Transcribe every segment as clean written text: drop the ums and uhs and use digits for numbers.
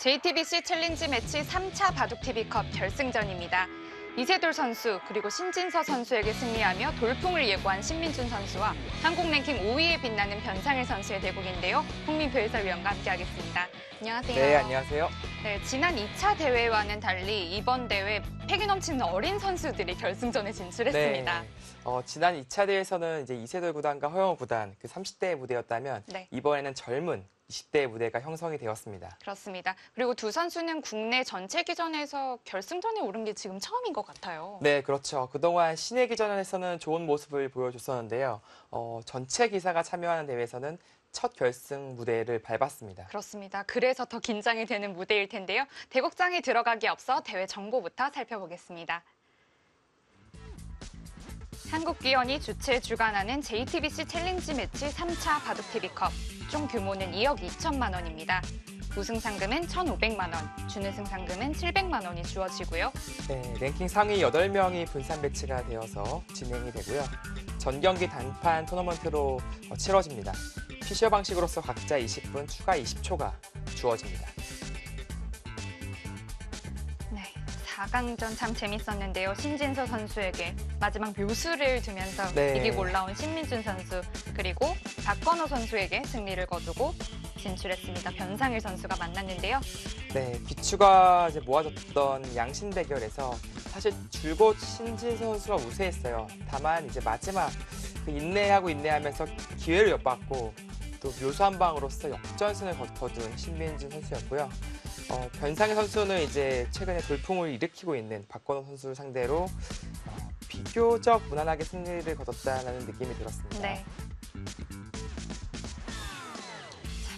JTBC 챌린지 매치 3차 바둑TV컵 결승전입니다. 이세돌 선수 그리고 신진서 선수에게 승리하며 돌풍을 예고한 신민준 선수와 한국 랭킹 5위에 빛나는 변상일 선수의 대국인데요. 홍민표 해설위원과 함께하겠습니다. 안녕하세요. 네, 안녕하세요. 네, 지난 2차 대회와는 달리 이번 대회 패기 넘치는 어린 선수들이 결승전에 진출했습니다. 네, 지난 2차 대회에서는 이제 이세돌 구단과 허영우 구단 그 30대 무대였다면 네. 이번에는 젊은 20대 무대가 형성이 되었습니다. 그렇습니다. 그리고 두 선수는 국내 전체 기전에서 결승전에 오른 게 지금 처음인 것 같아요. 네, 그렇죠. 그동안 시내 기전에서는 좋은 모습을 보여줬었는데요. 전체 기사가 참여하는 대회에서는 첫 결승 무대를 밟았습니다. 그렇습니다. 그래서 더 긴장이 되는 무대일 텐데요. 대국장에 들어가기 앞서 대회 정보부터 살펴보겠습니다. 한국기원이 주최 주관하는 JTBC 챌린지 매치 3차 바둑TV컵. 총 규모는 2억 2천만 원입니다. 우승 상금은 1,500만 원, 준우승 상금은 700만 원이 주어지고요. 네, 랭킹 상위 8명이 분산 배치가 되어서 진행이 되고요. 전 경기 단판 토너먼트로 치러집니다. 피셔 방식으로서 각자 20분, 추가 20초가 주어집니다. 네, 4강전 참 재밌었는데요. 신진서 선수에게 마지막 묘수를 두면서 이기고 올라온 신민준 선수, 그리고 박건호 선수에게 승리를 거두고 진출했습니다. 변상일 선수가 만났는데요. 네, 기추가 이제 모아졌던 양신 대결에서 사실 줄곧 신진서 선수가 우세했어요. 다만 이제 마지막 그 인내하면서 기회를 엿봤고 또 묘수 한 방으로써 역전승을 거둔 신민준 선수였고요. 변상일 선수는 이제 최근에 돌풍을 일으키고 있는 박건호 선수를 상대로 비교적 무난하게 승리를 거뒀다는 느낌이 들었습니다. 네.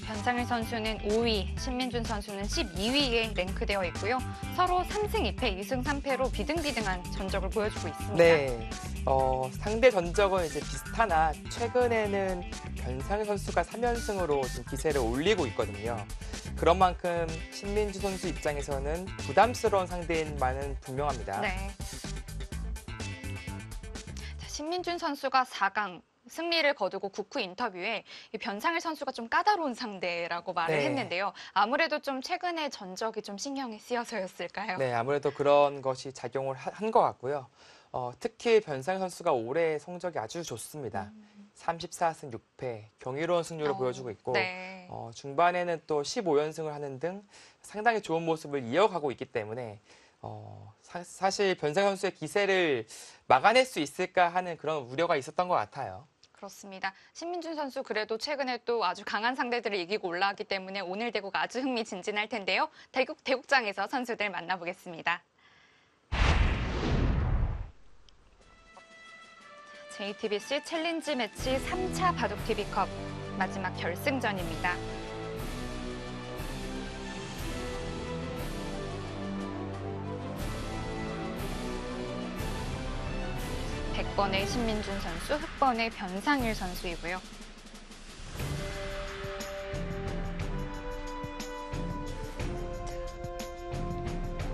변상일 선수는 5위, 신민준 선수는 12위에 랭크되어 있고요. 서로 3승 2패, 2승 3패로 비등비등한 전적을 보여주고 있습니다. 네, 상대 전적은 이제 비슷하나 최근에는 변상일 선수가 3연승으로 좀 기세를 올리고 있거든요. 그런 만큼 신민주 선수 입장에서는 부담스러운 상대인 바는 분명합니다. 네. 자, 신민준 선수가 4강 승리를 거두고 국후 인터뷰에 이 변상일 선수가 좀 까다로운 상대라고 말을 했는데요. 아무래도 좀 최근에 전적이 좀 신경이 쓰여서였을까요? 네, 아무래도 그런 것이 작용을 한 것 같고요. 특히 변상일 선수가 올해 성적이 아주 좋습니다. 34승 6패, 경이로운 승률을 보여주고 있고 중반에는 또 15연승을 하는 등 상당히 좋은 모습을 이어가고 있기 때문에 사실 변상일 선수의 기세를 막아낼 수 있을까 하는 그런 우려가 있었던 것 같아요. 그렇습니다. 신민준 선수 그래도 최근에 또 아주 강한 상대들을 이기고 올라왔기 때문에 오늘 대국 아주 흥미진진할 텐데요. 대국장에서 선수들 만나보겠습니다. JTBC 챌린지 매치 3차 바둑TV컵 마지막 결승전입니다. 백번의 신민준 선수, 흑번의 변상일 선수이고요.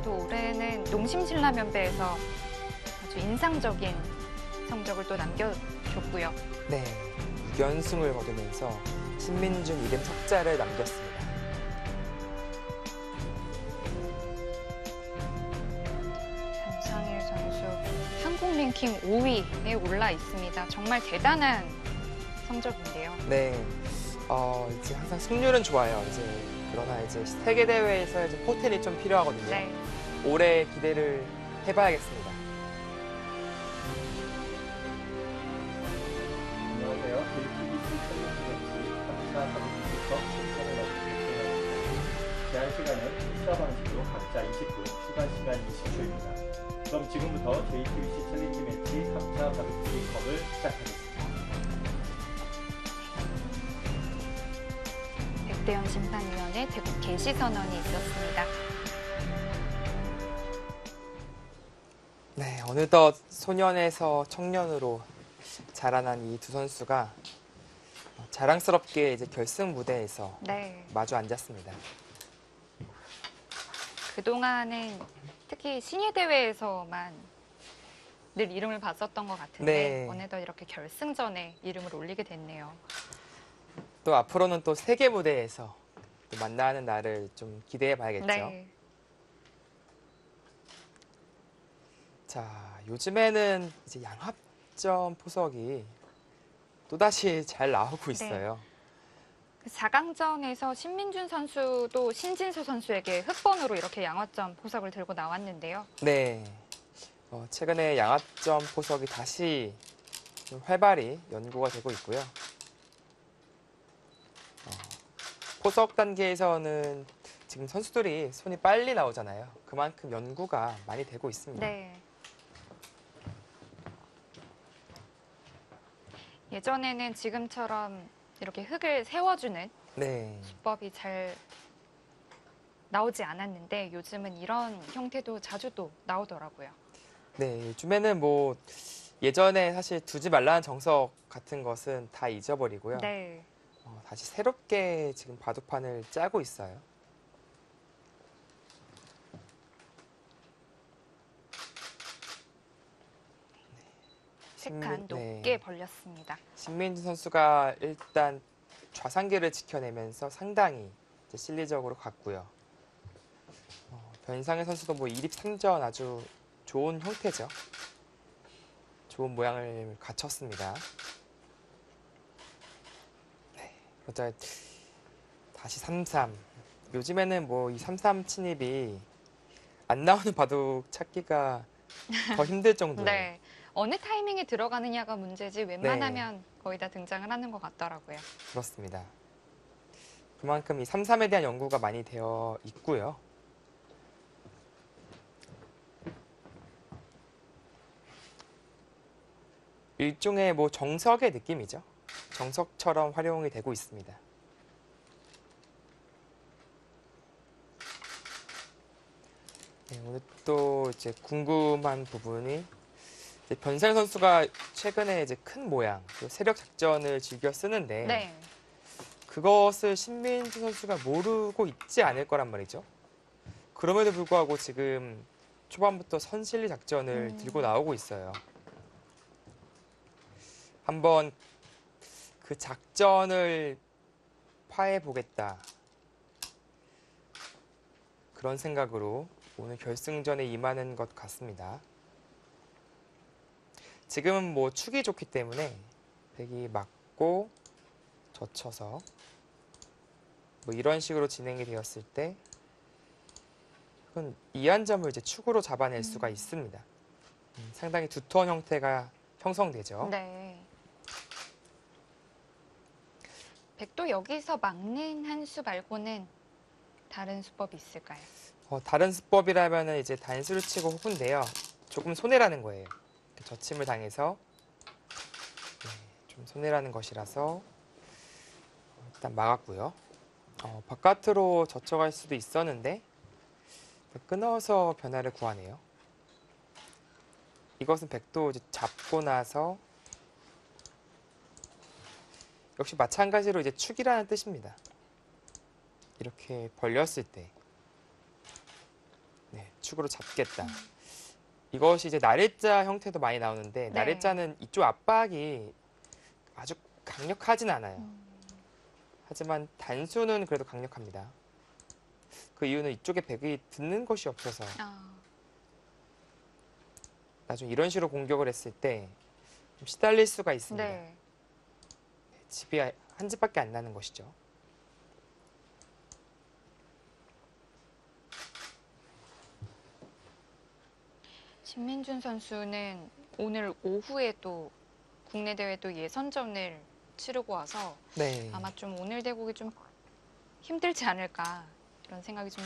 또 올해는 농심신라면배에서 아주 인상적인 성적을 또 남겨줬고요. 네, 6연승을 거두면서 신민준 이름 석자를 남겼습니다. 변상일 선수 한국 랭킹 5위에 올라 있습니다. 정말 대단한 성적인데요. 네, 이제 항상 승률은 좋아요. 그러나 이제 세계 대회에서 이제 포텐이 좀 필요하거든요. 네. 올해 기대를 해봐야겠습니다. 안녕하세요. JTBC 챌린지 매치 3차 바둑TV컵 승선을 마치겠습니다. 제한 시간은 피셔 방식으로 각자 20분, 추가 시간 20초입니다. 그럼 지금부터 JTBC 챌린지 매치 3차 바둑TV컵을 시작하겠습니다. 백대현 심판위원의 대국 개시 선언이 있었습니다. 네, 어느덧 소년에서 청년으로 자라난 이 두 선수가 자랑스럽게 이제 결승 무대에서 마주 앉았습니다. 그동안은 특히 신예 대회에서만 늘 이름을 봤었던 것 같은데 어느덧 이렇게 결승전에 이름을 올리게 됐네요. 또 앞으로는 또 세계 무대에서 또 만나는 날을 좀 기대해 봐야겠죠. 네. 자, 요즘에는 이제 양합점 포석이 또다시 잘 나오고 있어요. 그 4강전에서 신민준 선수도 신진서 선수에게 흑번으로 이렇게 양화점 보석을 들고 나왔는데요. 네. 최근에 양합점 포석이 다시 좀 활발히 연구가 되고 있고요. 포석 단계에서는 지금 선수들이 손이 빨리 나오잖아요. 그만큼 연구가 많이 되고 있습니다. 네. 예전에는 지금처럼 이렇게 흙을 세워주는 네. 수법이 잘 나오지 않았는데 요즘은 이런 형태도 자주 또 나오더라고요. 네, 요즘에는 뭐 예전에 사실 두지 말라는 정석 같은 것은 다 잊어버리고요. 네. 다시 새롭게 지금 바둑판을 짜고 있어요. 세 칸 네. 높게 벌렸습니다. 신민준 선수가 일단 좌상계를 지켜내면서 상당히 이제 실리적으로 갔고요. 변상현 선수도 뭐 2립 3전 아주 좋은 형태죠. 좋은 모양을 갖췄습니다. 네, 그러자 다시 3-3. 요즘에는 뭐 이 3-3 침입이 안 나오는 바둑 찾기가 더 힘들 정도예요. 네. 어느 타이밍에 들어가느냐가 문제지 웬만하면 거의 다 등장을 하는 것 같더라고요. 그렇습니다. 그만큼 이 3-3에 대한 연구가 많이 되어 있고요. 일종의 뭐 정석의 느낌이죠. 정석처럼 활용이 되고 있습니다. 네, 오늘 또 이제 궁금한 부분이 이제 변상 선수가 최근에 이제 큰 모양, 세력 작전을 즐겨 쓰는데 네. 그것을 신민주 선수가 모르고 있지 않을 거란 말이죠. 그럼에도 불구하고 지금 초반부터 선실리 작전을 들고 나오고 있어요. 한번 그 작전을 파해 보겠다. 그런 생각으로 오늘 결승전에 임하는 것 같습니다. 지금은 뭐 축이 좋기 때문에 백이 맞고 젖혀서 뭐 이런 식으로 진행이 되었을 때 이한점을 이제 축으로 잡아낼 수가 있습니다. 상당히 두터운 형태가 형성되죠. 네. 백도 여기서 막는 한 수 말고는 다른 수법이 있을까요? 다른 수법이라면 이제 단수를 치고 호구인데요. 조금 손해라는 거예요. 젖힘을 당해서 좀 손해라는 것이라서 일단 막았고요. 바깥으로 젖혀갈 수도 있었는데 끊어서 변화를 구하네요. 이것은 백도 이제 잡고 나서 역시 마찬가지로 이제 축이라는 뜻입니다. 이렇게 벌렸을 때 축으로 잡겠다. 이것이 이제 나래자 형태도 많이 나오는데 네. 나래자는 이쪽 압박이 아주 강력하진 않아요. 하지만 단수는 그래도 강력합니다. 그 이유는 이쪽에 백이 붙는 것이 없어서 나중에 이런 식으로 공격을 했을 때 좀 시달릴 수가 있습니다. 네. 집이 한 집밖에 안 나는 것이죠. 신민준 선수는 오늘 오후에 또 국내 대회 또 예선전을 치르고 와서 네. 아마 좀 오늘 대국이 좀 힘들지 않을까 이런 생각이 좀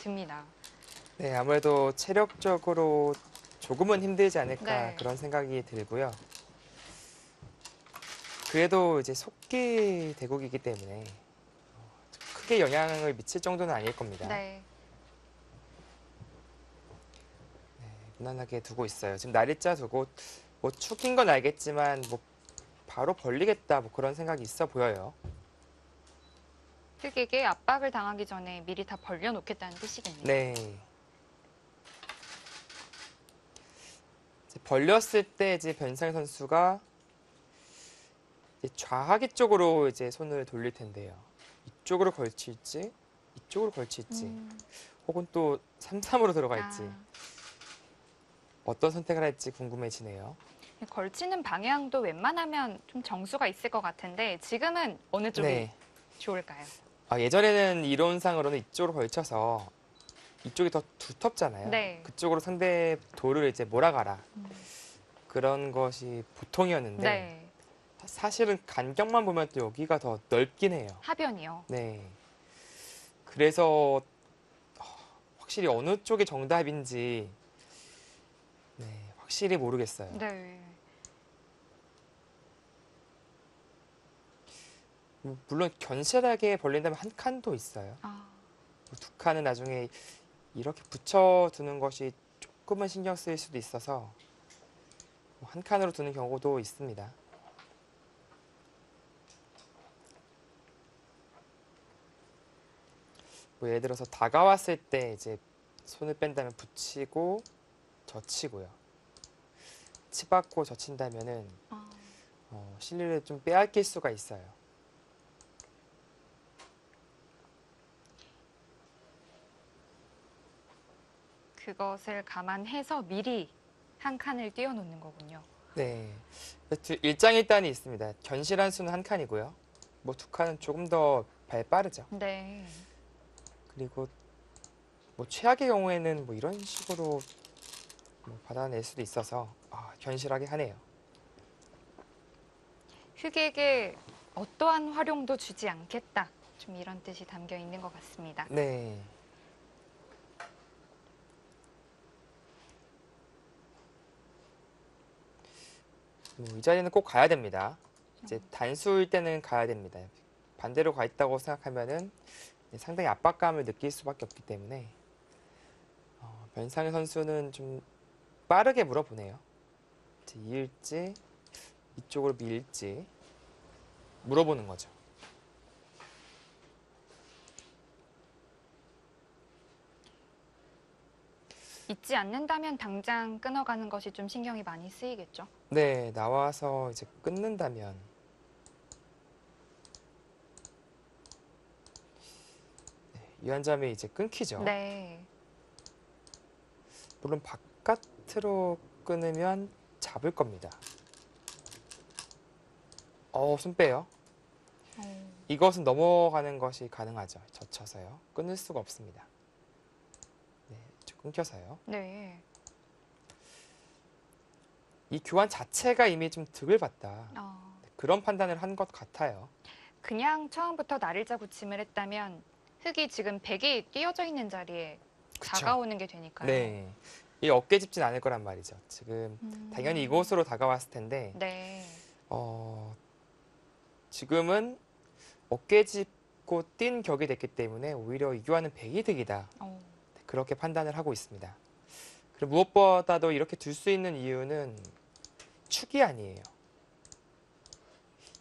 듭니다. 네, 아무래도 체력적으로 조금은 힘들지 않을까 네. 그런 생각이 들고요. 그래도 이제 속기 대국이기 때문에 크게 영향을 미칠 정도는 아닐 겁니다. 네. 무난하게 두고 있어요. 지금 나리자 두고 뭐 축인 건 알겠지만 뭐 바로 벌리겠다 뭐 그런 생각이 있어 보여요. 흑에게 압박을 당하기 전에 미리 다 벌려놓겠다는 뜻이겠네요. 네. 이제 벌렸을 때 이제 변상 선수가 이제 좌하기 쪽으로 이제 손을 돌릴 텐데요. 이쪽으로 걸칠지, 이쪽으로 걸칠지, 음. 혹은 또 3-3으로 들어갈지 아, 어떤 선택을 할지 궁금해지네요. 걸치는 방향도 웬만하면 좀 정수가 있을 것 같은데 지금은 어느 쪽이 네. 좋을까요? 예전에는 이론상으로는 이쪽으로 걸쳐서 이쪽이 더 두텁잖아요. 네. 그쪽으로 상대 돌을 이제 몰아가라. 음. 그런 것이 보통이었는데 네. 사실은 간격만 보면 또 여기가 더 넓긴 해요. 하변이요. 네. 그래서 확실히 어느 쪽이 정답인지 네, 확실히 모르겠어요. 네. 물론 견실하게 벌린다면 한 칸도 있어요. 아, 두 칸은 나중에 이렇게 붙여두는 것이 조금은 신경 쓰일 수도 있어서 한 칸으로 두는 경우도 있습니다. 예를 들어서 다가왔을 때 이제 손을 뺀다면 붙이고 젖히고요. 치받고 젖힌다면은 아. 실리를 좀 빼앗길 수가 있어요. 그것을 감안해서 미리 한 칸을 띄워놓는 거군요. 네. 일장일단이 있습니다. 견실한 수는 한 칸이고요. 뭐 두 칸은 조금 더 발 빠르죠. 네. 그리고 뭐 최악의 경우에는 뭐 이런 식으로 뭐 받아낼 수도 있어서 견실하게 하네요. 흙에게 어떠한 활용도 주지 않겠다. 좀 이런 뜻이 담겨 있는 것 같습니다. 네. 이 자리는 꼭 가야 됩니다. 이제 단수일 때는 가야 됩니다. 반대로 가 있다고 생각하면은 상당히 압박감을 느낄 수밖에 없기 때문에 변상현 선수는 좀 빠르게 물어보네요. 이제 이을지 이쪽으로 밀지 물어보는 거죠. 잊지 않는다면 당장 끊어가는 것이 좀 신경이 많이 쓰이겠죠. 네, 나와서 이제 끊는다면 유한점이 이제 끊기죠. 네. 물론 바깥으로 끊으면 잡을 겁니다. 손 빼요. 이것은 넘어가는 것이 가능하죠. 젖혀서요. 끊을 수가 없습니다. 네, 좀 끊겨서요. 네. 이 교환 자체가 이미 좀 득을 봤다. 그런 판단을 한 것 같아요. 그냥 처음부터 날일자 구침을 했다면 흙이 지금 백이 띄어져 있는 자리에 그쵸? 다가오는 게 되니까요. 네. 이 어깨 짚진 않을 거란 말이죠. 지금 음. 당연히 이곳으로 다가왔을 텐데 네. 지금은 어깨 짚고 뛴 격이 됐기 때문에 오히려 이 교환은 백이 득이다. 그렇게 판단을 하고 있습니다. 그리고 무엇보다도 이렇게 둘 수 있는 이유는 축이 아니에요.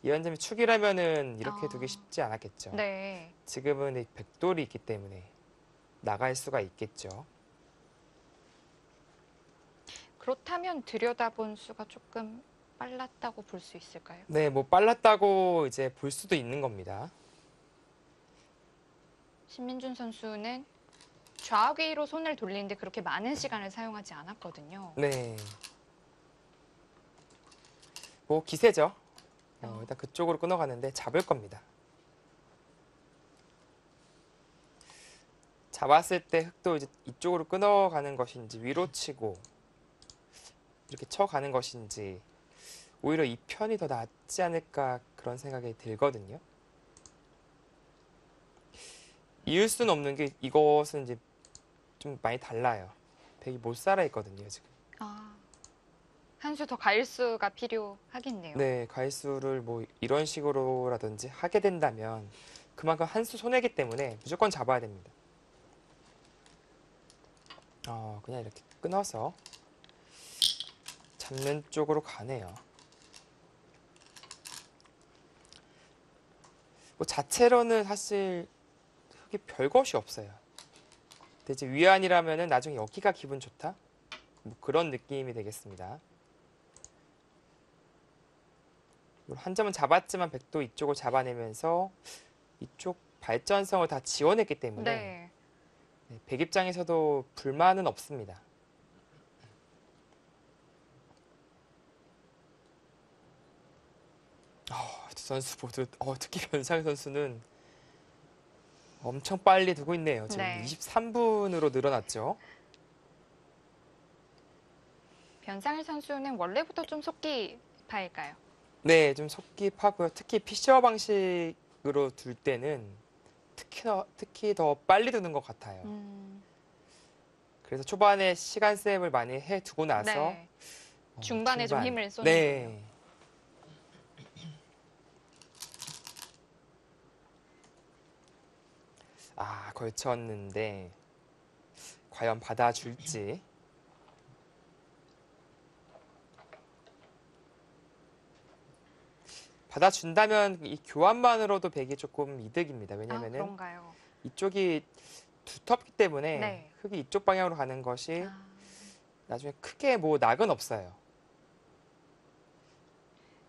이한점이 축이라면은 이렇게 두기 쉽지 않았겠죠. 네. 지금은 이 백돌이 있기 때문에 나갈 수가 있겠죠. 그렇다면 들여다본 수가 조금 빨랐다고 볼 수 있을까요? 네, 뭐 빨랐다고 이제 볼 수도 있는 겁니다. 신민준 선수는 좌위로 손을 돌리는데 그렇게 많은 시간을 사용하지 않았거든요. 네. 뭐 기세죠. 일단 그쪽으로 끊어가는데 잡을 겁니다. 잡았을 때 흙도 이제 이쪽으로 끊어가는 것인지 위로 치고 이렇게 쳐가는 것인지 오히려 이 편이 더 낫지 않을까 그런 생각이 들거든요. 이을 수는 없는 게 이것은 이제 좀 많이 달라요. 백이 못 살아 있거든요, 지금. 한 수 더 갈 수가 필요하겠네요. 네, 가일수를 뭐 이런 식으로라든지 하게 된다면 그만큼 한 수 손해기 때문에 무조건 잡아야 됩니다. 그냥 이렇게 끊어서 잡는 쪽으로 가네요. 뭐 자체로는 사실 흙이 별것이 없어요. 근데 이제 위안이라면은 나중에 여기가 기분 좋다? 뭐 그런 느낌이 되겠습니다. 한 점은 잡았지만 백도 이쪽을 잡아내면서 이쪽 발전성을 다 지원했기 때문에 네. 네, 백 입장에서도 불만은 없습니다. 두 선수 모두 특히 변상현 선수는 엄청 빨리 두고 있네요. 지금 네. 23분으로 늘어났죠. 변상일 선수는 원래부터 좀 속기파일까요? 네, 좀 속기파고요. 특히 피셔 방식으로 둘 때는 특히 더 빨리 두는 것 같아요. 그래서 초반에 시간 세입을 많이 해두고 나서 네. 중반에 좀 힘을 쏘는 네. 걸쳤는데 과연 받아줄지. 받아준다면 이 교환만으로도 백이 조금 이득입니다. 왜냐면은 그런가요? 이쪽이 두텁기 때문에 네. 흙이 이쪽 방향으로 가는 것이 아, 나중에 크게 뭐 낙은 없어요.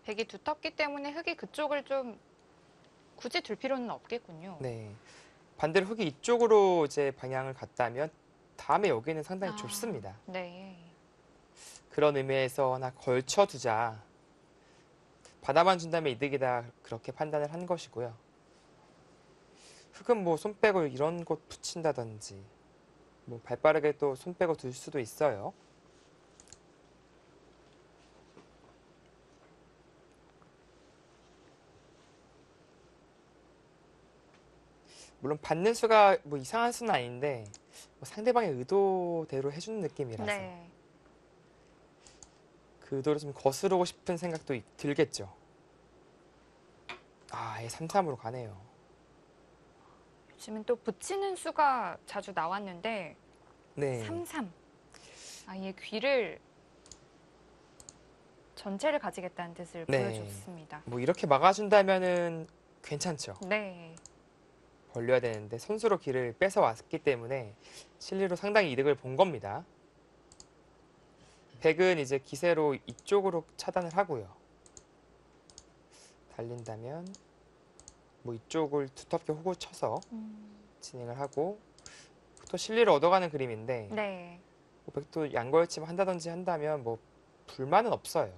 백이 두텁기 때문에 흙이 그쪽을 좀 굳이 둘 필요는 없겠군요. 네. 반대로 흙이 이쪽으로 이제 방향을 갔다면 다음에 여기는 상당히 좁습니다. 네. 그런 의미에서 하나 걸쳐두자. 받아만 준다면 이득이다. 그렇게 판단을 한 것이고요. 흙은 뭐 손 빼고 이런 곳 붙인다든지 뭐 발빠르게 또 손 빼고 둘 수도 있어요. 물론 받는 수가 뭐 이상한 수는 아닌데 뭐 상대방의 의도대로 해주는 느낌이라서 네. 그 의도를 좀 거스르고 싶은 생각도 들겠죠. 얘 3-3으로 가네요. 요즘은 또 붙이는 수가 자주 나왔는데 네. 3-3. 아예 귀를 전체를 가지겠다는 뜻을 네. 보여줬습니다. 뭐 이렇게 막아준다면은 괜찮죠. 네. 벌려야 되는데 선수로 길을 뺏어 왔기 때문에 실리로 상당히 이득을 본 겁니다. 백은 이제 기세로 이쪽으로 차단을 하고요. 달린다면 뭐 이쪽을 두텁게 호구 쳐서 진행을 하고 또 실리를 얻어가는 그림인데 네. 뭐 백도 양거열치만 한다든지 한다면 뭐 불만은 없어요.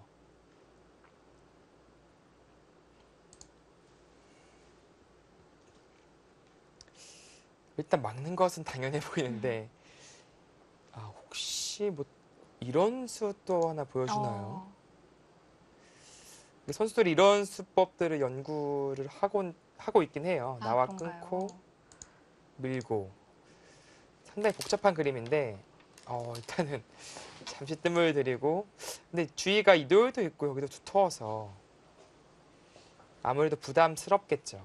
일단 막는 것은 당연해 보이는데 혹시 뭐 이런 수도 하나 보여주나요? 선수들이 이런 수법들을 연구를 하고 있긴 해요. 나와 그런가요? 끊고 밀고 상당히 복잡한 그림인데 일단은 잠시 뜸을 들이고 근데 주위가 이도요도 있고 여기도 두터워서 아무래도 부담스럽겠죠.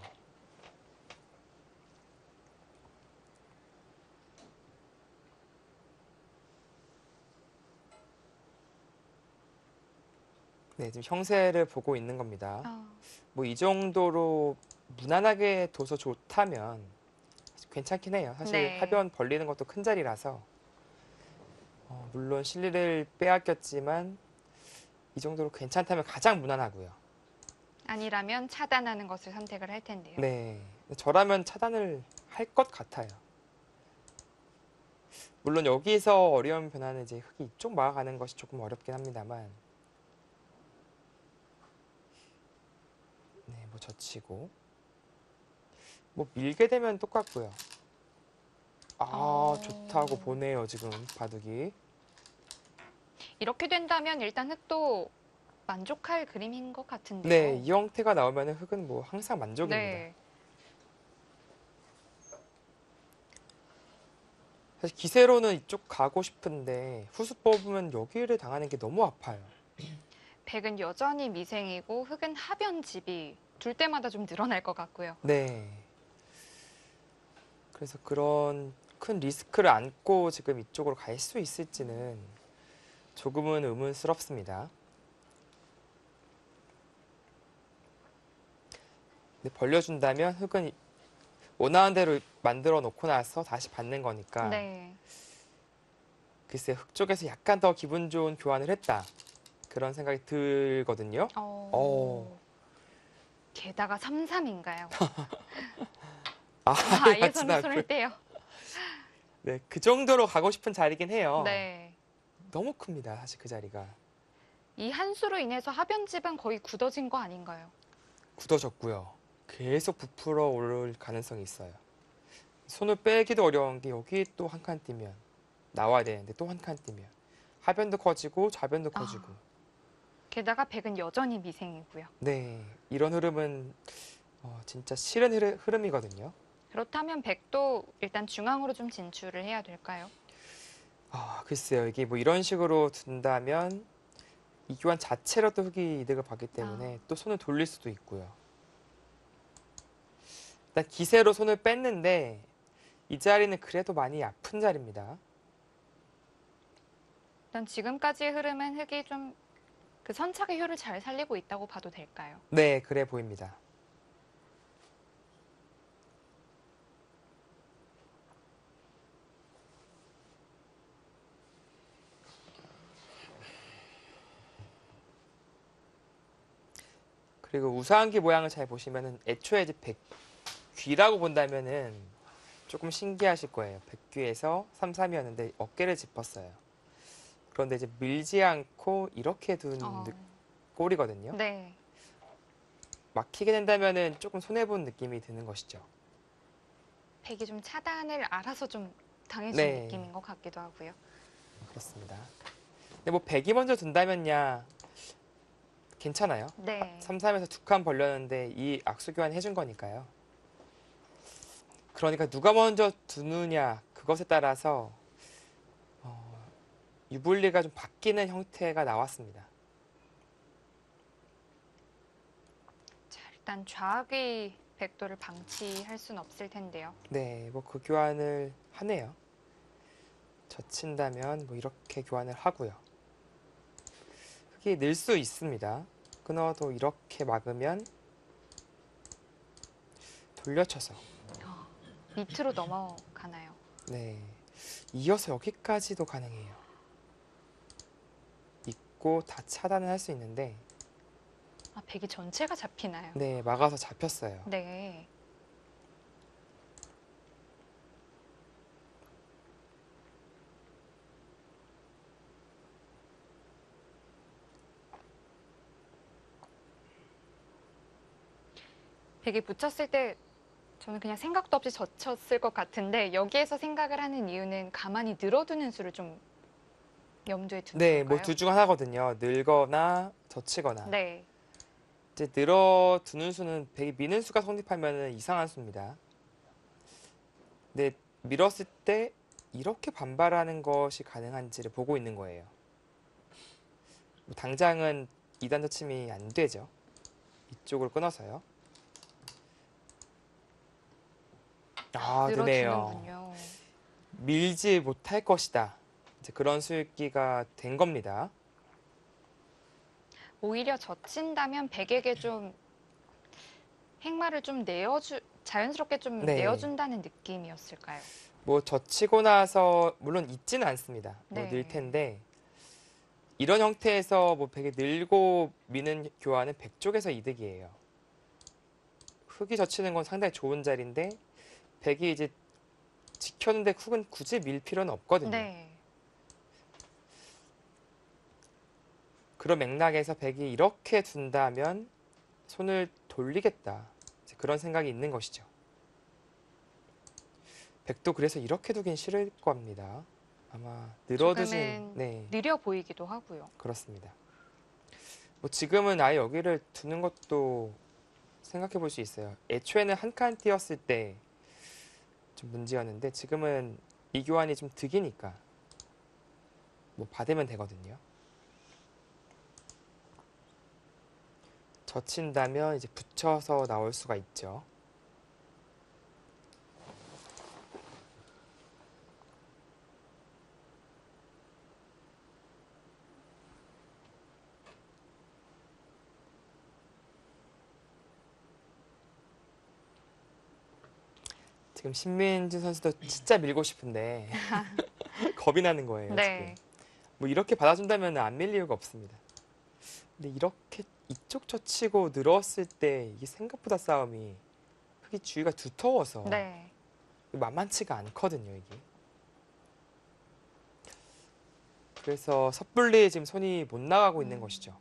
네, 지금 형세를 보고 있는 겁니다. 뭐 이 정도로 무난하게 둬서 좋다면 괜찮긴 해요. 사실 네. 하변 벌리는 것도 큰 자리라서 물론 실리를 빼앗겼지만 이 정도로 괜찮다면 가장 무난하고요. 아니라면 차단하는 것을 선택을 할 텐데요. 네, 저라면 차단을 할 것 같아요. 물론 여기서 어려운 변화는 이제 흙이 이쪽 막아가는 것이 조금 어렵긴 합니다만 네, 뭐 젖히고 뭐 밀게 되면 똑같고요. 좋다고 보네요. 지금 바둑이. 이렇게 된다면 일단 흙도 만족할 그림인 것 같은데요. 네, 이 형태가 나오면 흙은 뭐 항상 만족입니다. 네. 사실 기세로는 이쪽 가고 싶은데 후수 뽑으면 여기를 당하는 게 너무 아파요. 백은 여전히 미생이고 흙은 하변집이 둘 때마다 좀 늘어날 것 같고요. 네. 그래서 그런 큰 리스크를 안고 지금 이쪽으로 갈 수 있을지는 조금은 의문스럽습니다. 근데 벌려준다면 흙은 원하는 대로 만들어 놓고 나서 다시 받는 거니까 네. 글쎄 흙 쪽에서 약간 더 기분 좋은 교환을 했다. 그런 생각이 들거든요. 게다가 3-3인가요? 아예 맞진 손을 않고요. 손을 떼요. 네, 그 정도로 가고 싶은 자리긴 해요. 네. 너무 큽니다, 사실 그 자리가. 이 한 수로 인해서 하변집은 거의 굳어진 거 아닌가요? 굳어졌고요. 계속 부풀어 오를 가능성이 있어요. 손을 빼기도 어려운 게 여기 또 한 칸 띄면 나와야 되는데 또 한 칸 띄면 하변도 커지고 좌변도 커지고. 게다가 백은 여전히 미생이고요. 네, 이런 흐름은 진짜 싫은 흐름이거든요. 그렇다면 백도 일단 중앙으로 좀 진출을 해야 될까요? 글쎄요. 이게 뭐 이런 식으로 둔다면 이 교환 자체로 또 흑이 이득을 받기 때문에 또 손을 돌릴 수도 있고요. 일단 기세로 손을 뺐는데 이 자리는 그래도 많이 아픈 자리입니다. 일단 지금까지의 흐름은 흑이 좀 그 선착의 효를 잘 살리고 있다고 봐도 될까요? 네, 그래 보입니다. 그리고 우상기 모양을 잘 보시면은 애초에 이제 백귀라고 본다면은 조금 신기하실 거예요. 백귀에서 3-3이었는데 어깨를 짚었어요. 그런데 이제 밀지 않고 이렇게 둔 꼴이거든요. 네. 막히게 된다면은 조금 손해본 느낌이 드는 것이죠. 백이 좀 차단을 알아서 좀 당해준 네. 느낌인 것 같기도 하고요. 그렇습니다. 근데 뭐 백이 먼저 둔다면야 괜찮아요. 네. 3-3에서 두 칸 벌렸는데 이 악수 교환 해준 거니까요. 그러니까 누가 먼저 두느냐 그것에 따라서 유불리가 좀 바뀌는 형태가 나왔습니다. 자, 일단 좌악의 백도를 방치할 수는 없을 텐데요. 네, 뭐 그 교환을 하네요. 젖힌다면 뭐 이렇게 교환을 하고요. 흑이 늘 수 있습니다. 끊어도 이렇게 막으면 돌려쳐서 밑으로 넘어가나요? 네, 이어서 여기까지도 가능해요. 있고 다 차단을 할 수 있는데 백이 전체가 잡히나요? 네, 막아서 잡혔어요. 네. 백이 붙였을 때 저는 그냥 생각도 없이 젖혔을 것 같은데 여기에서 생각을 하는 이유는 가만히 늘어두는 수를 좀 염두에 두는 네, 걸까요? 뭐 둘 중 하나거든요. 늘거나 젖히거나. 네. 이제 늘어두는 수는 백이 미는 수가 성립하면 이상한 수입니다. 근데 밀었을 때 이렇게 반발하는 것이 가능한지를 보고 있는 거예요. 뭐 당장은 2단 젖힘이 안 되죠. 이쪽을 끊어서요. 되네요. 늘어주는군요. 밀지 못할 것이다. 이제 그런 수익기가 된 겁니다. 오히려 젖힌다면 백에게 좀 행마를 좀 자연스럽게 좀 네. 내어준다는 느낌이었을까요? 뭐 젖히고 나서 물론 있지는 않습니다. 뭐 네. 늘 텐데 이런 형태에서 뭐 백이 늘고 미는 교환은 백 쪽에서 이득이에요. 흑이 젖히는 건 상당히 좋은 자리인데 백이 이제 지켰는데 흑은 굳이 밀 필요는 없거든요. 네. 그런 맥락에서 백이 이렇게 둔다면 손을 돌리겠다. 이제 그런 생각이 있는 것이죠. 백도 그래서 이렇게 두긴 싫을 겁니다. 아마 늘어두신 조금은 느려 보이기도 하고요. 그렇습니다. 뭐 지금은 아예 여기를 두는 것도 생각해 볼 수 있어요. 애초에는 한 칸 띄었을 때 좀 문제였는데 지금은 이 교환이 좀 득이니까 뭐 받으면 되거든요. 젖힌다면 이제 붙여서 나올 수가 있죠. 지금 신민준 선수도 진짜 밀고 싶은데 겁이 나는 거예요. 네. 지금. 뭐 이렇게 받아준다면 안 밀 이유가 없습니다. 근데 이렇게 이쪽 젖히고 늘었을 때 이게 생각보다 싸움이 흙이 주위가 두터워서 네. 만만치가 않거든요, 이게. 그래서 섣불리 지금 손이 못 나가고 있는 것이죠.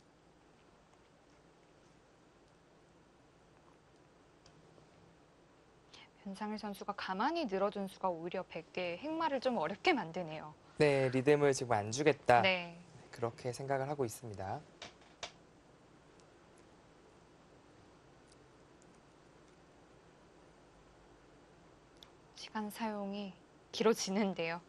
변상일 선수가 가만히 늘어준 수가 오히려 100개의 행마를 좀 어렵게 만드네요. 네, 리듬을 지금 안 주겠다. 네. 그렇게 생각을 하고 있습니다. 시간 사용이 길어지는데요.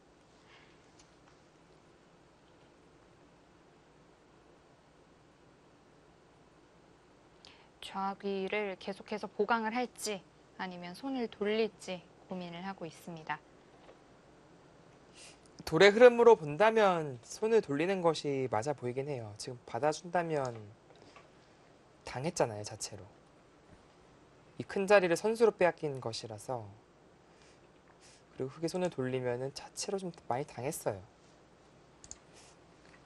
좌귀를 계속해서 보강을 할지 아니면 손을 돌릴지 고민을 하고 있습니다. 돌의 흐름으로 본다면 손을 돌리는 것이 맞아 보이긴 해요. 지금 받아준다면 당했잖아요, 자체로. 이 큰 자리를 선수로 빼앗긴 것이라서. 그리고 흙에 손을 돌리면은 자체로 좀 많이 당했어요.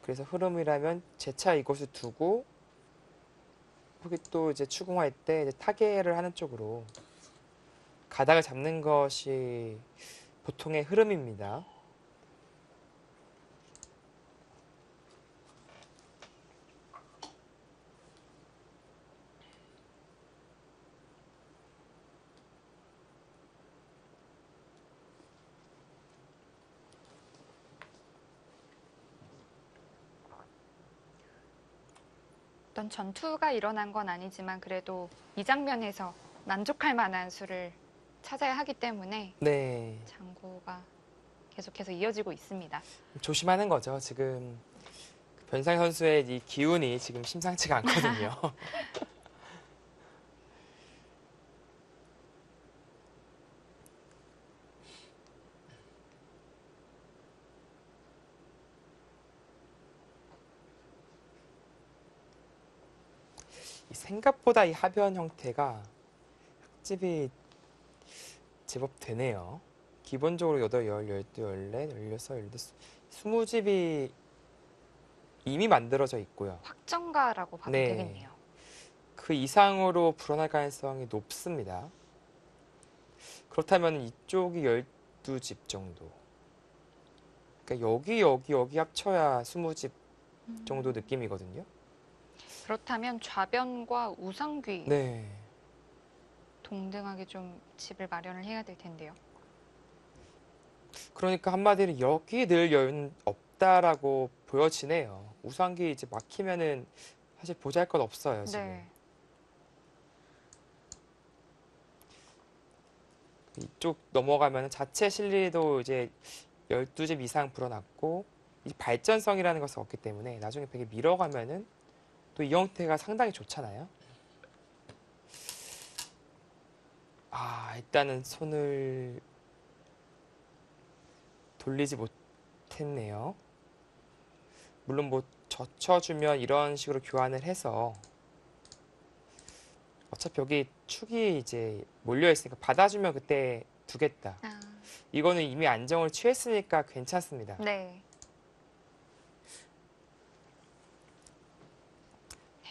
그래서 흐름이라면 재차 이곳을 두고 흙이 또 이제 추궁할 때 이제 타개를 하는 쪽으로 가닥을 잡는 것이 보통의 흐름입니다. 어떤 전투가 일어난 건 아니지만 그래도 이 장면에서 만족할 만한 수를 찾아야 하기 때문에 네, 장구가 계속해서 이어지고 있습니다. 조심하는 거죠. 지금 변상희 선수의 이 기운이 지금 심상치가 않거든요. 생각보다 이 하변 형태가 흙집이 제법 되네요. 기본적으로 8, 10, 12, 14, 16, 17, 20집이 이미 만들어져 있고요. 확정가라고 봐도 네. 되겠네요. 그 이상으로 불어날 가능성이 높습니다. 그렇다면 이쪽이 12집 정도. 그러니까 여기 합쳐야 20집 정도 느낌이거든요. 그렇다면 좌변과 우상귀 네. 동등하게 좀 집을 마련을 해야 될 텐데요. 그러니까 한마디로 여기 늘 여유는 없다라고 보여지네요. 우상기 이제 막히면은 사실 보잘것 없어요, 지금. 네. 이쪽 넘어가면 자체 실리도 이제 12집 이상 불어났고 이 발전성이라는 것을 얻기 때문에 나중에 벽에 밀어가면은 또 이 형태가 상당히 좋잖아요. 일단은 손을 돌리지 못했네요. 물론 뭐 젖혀주면 이런 식으로 교환을 해서 어차피 여기 축이 이제 몰려있으니까 받아주면 그때 두겠다. 이거는 이미 안정을 취했으니까 괜찮습니다. 네.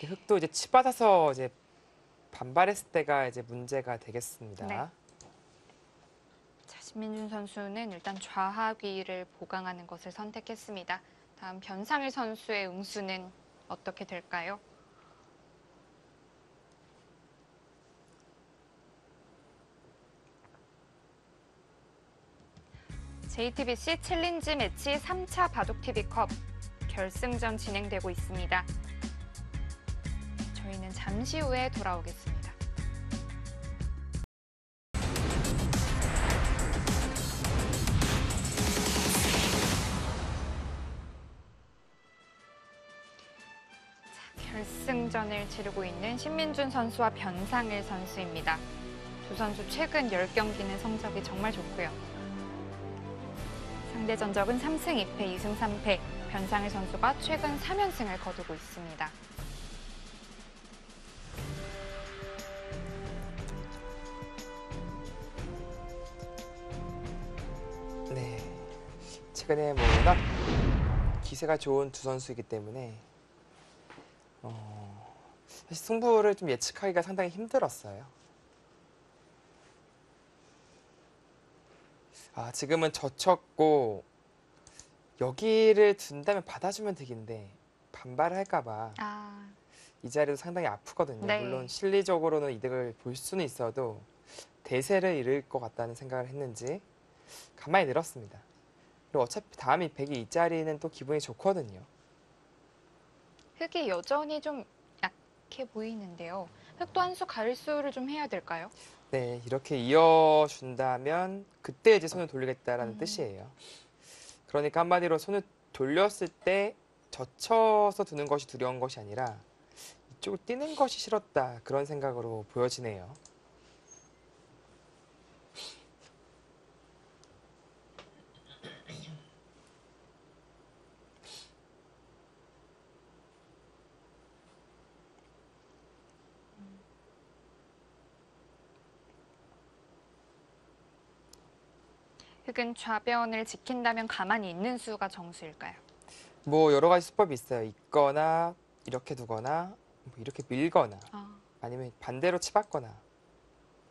흙도 이제 치받아서 이제 반발했을 때가 이제 문제가 되겠습니다. 네. 자, 신민준 선수는 일단 좌하귀를 보강하는 것을 선택했습니다. 다음 변상일 선수의 응수는 어떻게 될까요? JTBC 챌린지 매치 3차 바둑TV컵 결승전 진행되고 있습니다. 저희는 잠시 후에 돌아오겠습니다. 결승전을 치르고 있는 신민준 선수와 변상일 선수입니다. 두 선수 최근 10경기는 성적이 정말 좋고요. 상대 전적은 3승 2패, 2승 3패. 변상일 선수가 최근 3연승을 거두고 있습니다. 네. 최근에 뭐 워낙 기세가 좋은 두 선수이기 때문에 사실 승부를 좀 예측하기가 상당히 힘들었어요. 아, 지금은 젖혔고 여기를 둔다면 받아주면 되긴데 반발을 할까봐 아, 이 자리도 상당히 아프거든요. 네. 물론 실리적으로는 이득을 볼 수는 있어도 대세를 잃을 것 같다는 생각을 했는지 가만히 늘었습니다. 그리고 어차피 다음이 100이 이 자리는 또 기분이 좋거든요. 흙이 여전히 좀 약해 보이는데요. 흙도 한 수 가을수를 좀 해야 될까요? 네, 이렇게 이어준다면 그때 이제 손을 돌리겠다라는 뜻이에요. 그러니까 한마디로 손을 돌렸을 때 젖혀서 두는 것이 두려운 것이 아니라 이쪽을 뛰는 것이 싫었다 그런 생각으로 보여지네요. 흙은 좌변을 지킨다면 가만히 있는 수가 정수일까요? 뭐 여러 가지 수법이 있어요. 있거나 이렇게 두거나 뭐 이렇게 밀거나 아, 아니면 반대로 치받거나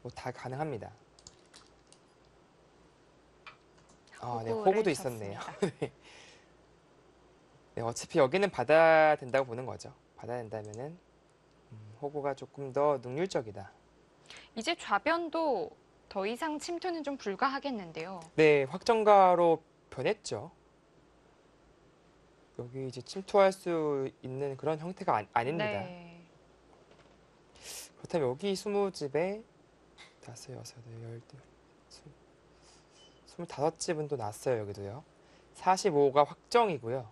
뭐 다 가능합니다. 아, 네, 호구를 호구도 있었네요. 쳤습니다. 네, 어차피 여기는 받아야 된다고 보는 거죠. 받아야 된다면은 호구가 조금 더 능률적이다. 이제 좌변도 더 이상 침투는 좀 불가하겠는데요. 네, 확정가로 변했죠. 여기 이제 침투할 수 있는 그런 형태가 아닙니다. 네. 그렇다면 여기 20집에 5, 6, 8, 25집은 또 났어요. 여기도요. 45가 확정이고요.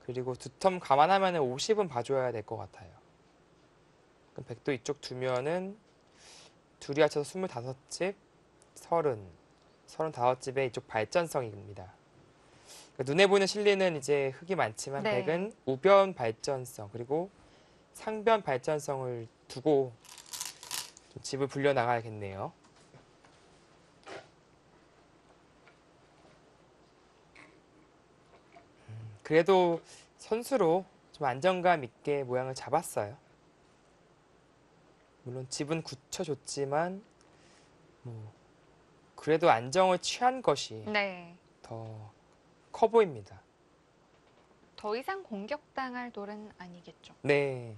그리고 두 텀 감안하면 50은 봐줘야 될 것 같아요. 그럼 100도 이쪽 두면은 둘이 합쳐서 25집, 30, 35집의 이쪽 발전성입니다. 그러니까 눈에 보이는 실리는 이제 흙이 많지만 네. 100은 우변 발전성 그리고 상변 발전성을 두고 좀 집을 불려 나가야겠네요. 그래도 선수로 좀 안정감 있게 모양을 잡았어요. 물론 집은 굳혀줬지만 뭐 그래도 안정을 취한 것이 네. 더 커 보입니다. 더 이상 공격당할 돌은 아니겠죠. 네.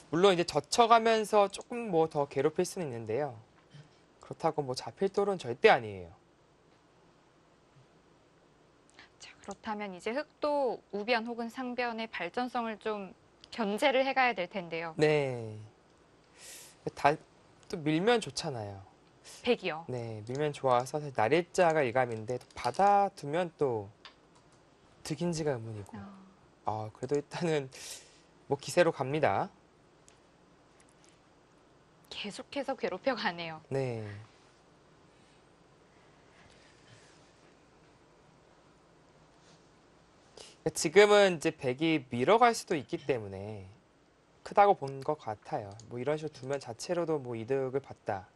물론 이제 젖혀가면서 조금 뭐 더 괴롭힐 수는 있는데요. 그렇다고 뭐 잡힐 돌은 절대 아니에요. 자, 그렇다면 이제 흙도 우변 혹은 상변의 발전성을 좀 견제를 해가야 될 텐데요. 네. 또 밀면 좋잖아요. 100이요. 네, 밀면 좋아서 사실 날일자가 일감인데 또 받아두면 또 득인지가 의문이고. 그래도 일단은 뭐 기세로 갑니다. 계속해서 괴롭혀 가네요. 네. 지금은 이제 100이 밀어갈 수도 있기 때문에 크다고 본 것 같아요. 뭐 이런 식으로 두면 자체로도 뭐 이득을 봤다.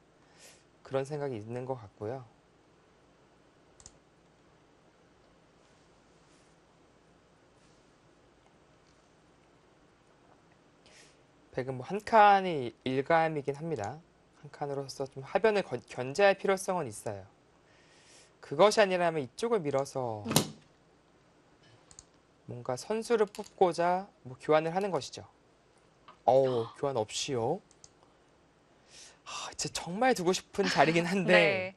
그런 생각이 있는 것 같고요. 백은 뭐 한 칸이 일감이긴 합니다. 한 칸으로서 좀 하변을 견제할 필요성은 있어요. 그것이 아니라면 이쪽을 밀어서 뭔가 선수를 뽑고자 뭐 교환을 하는 것이죠. 교환 없이요. 진짜 정말 두고 싶은 자리긴 한데 네.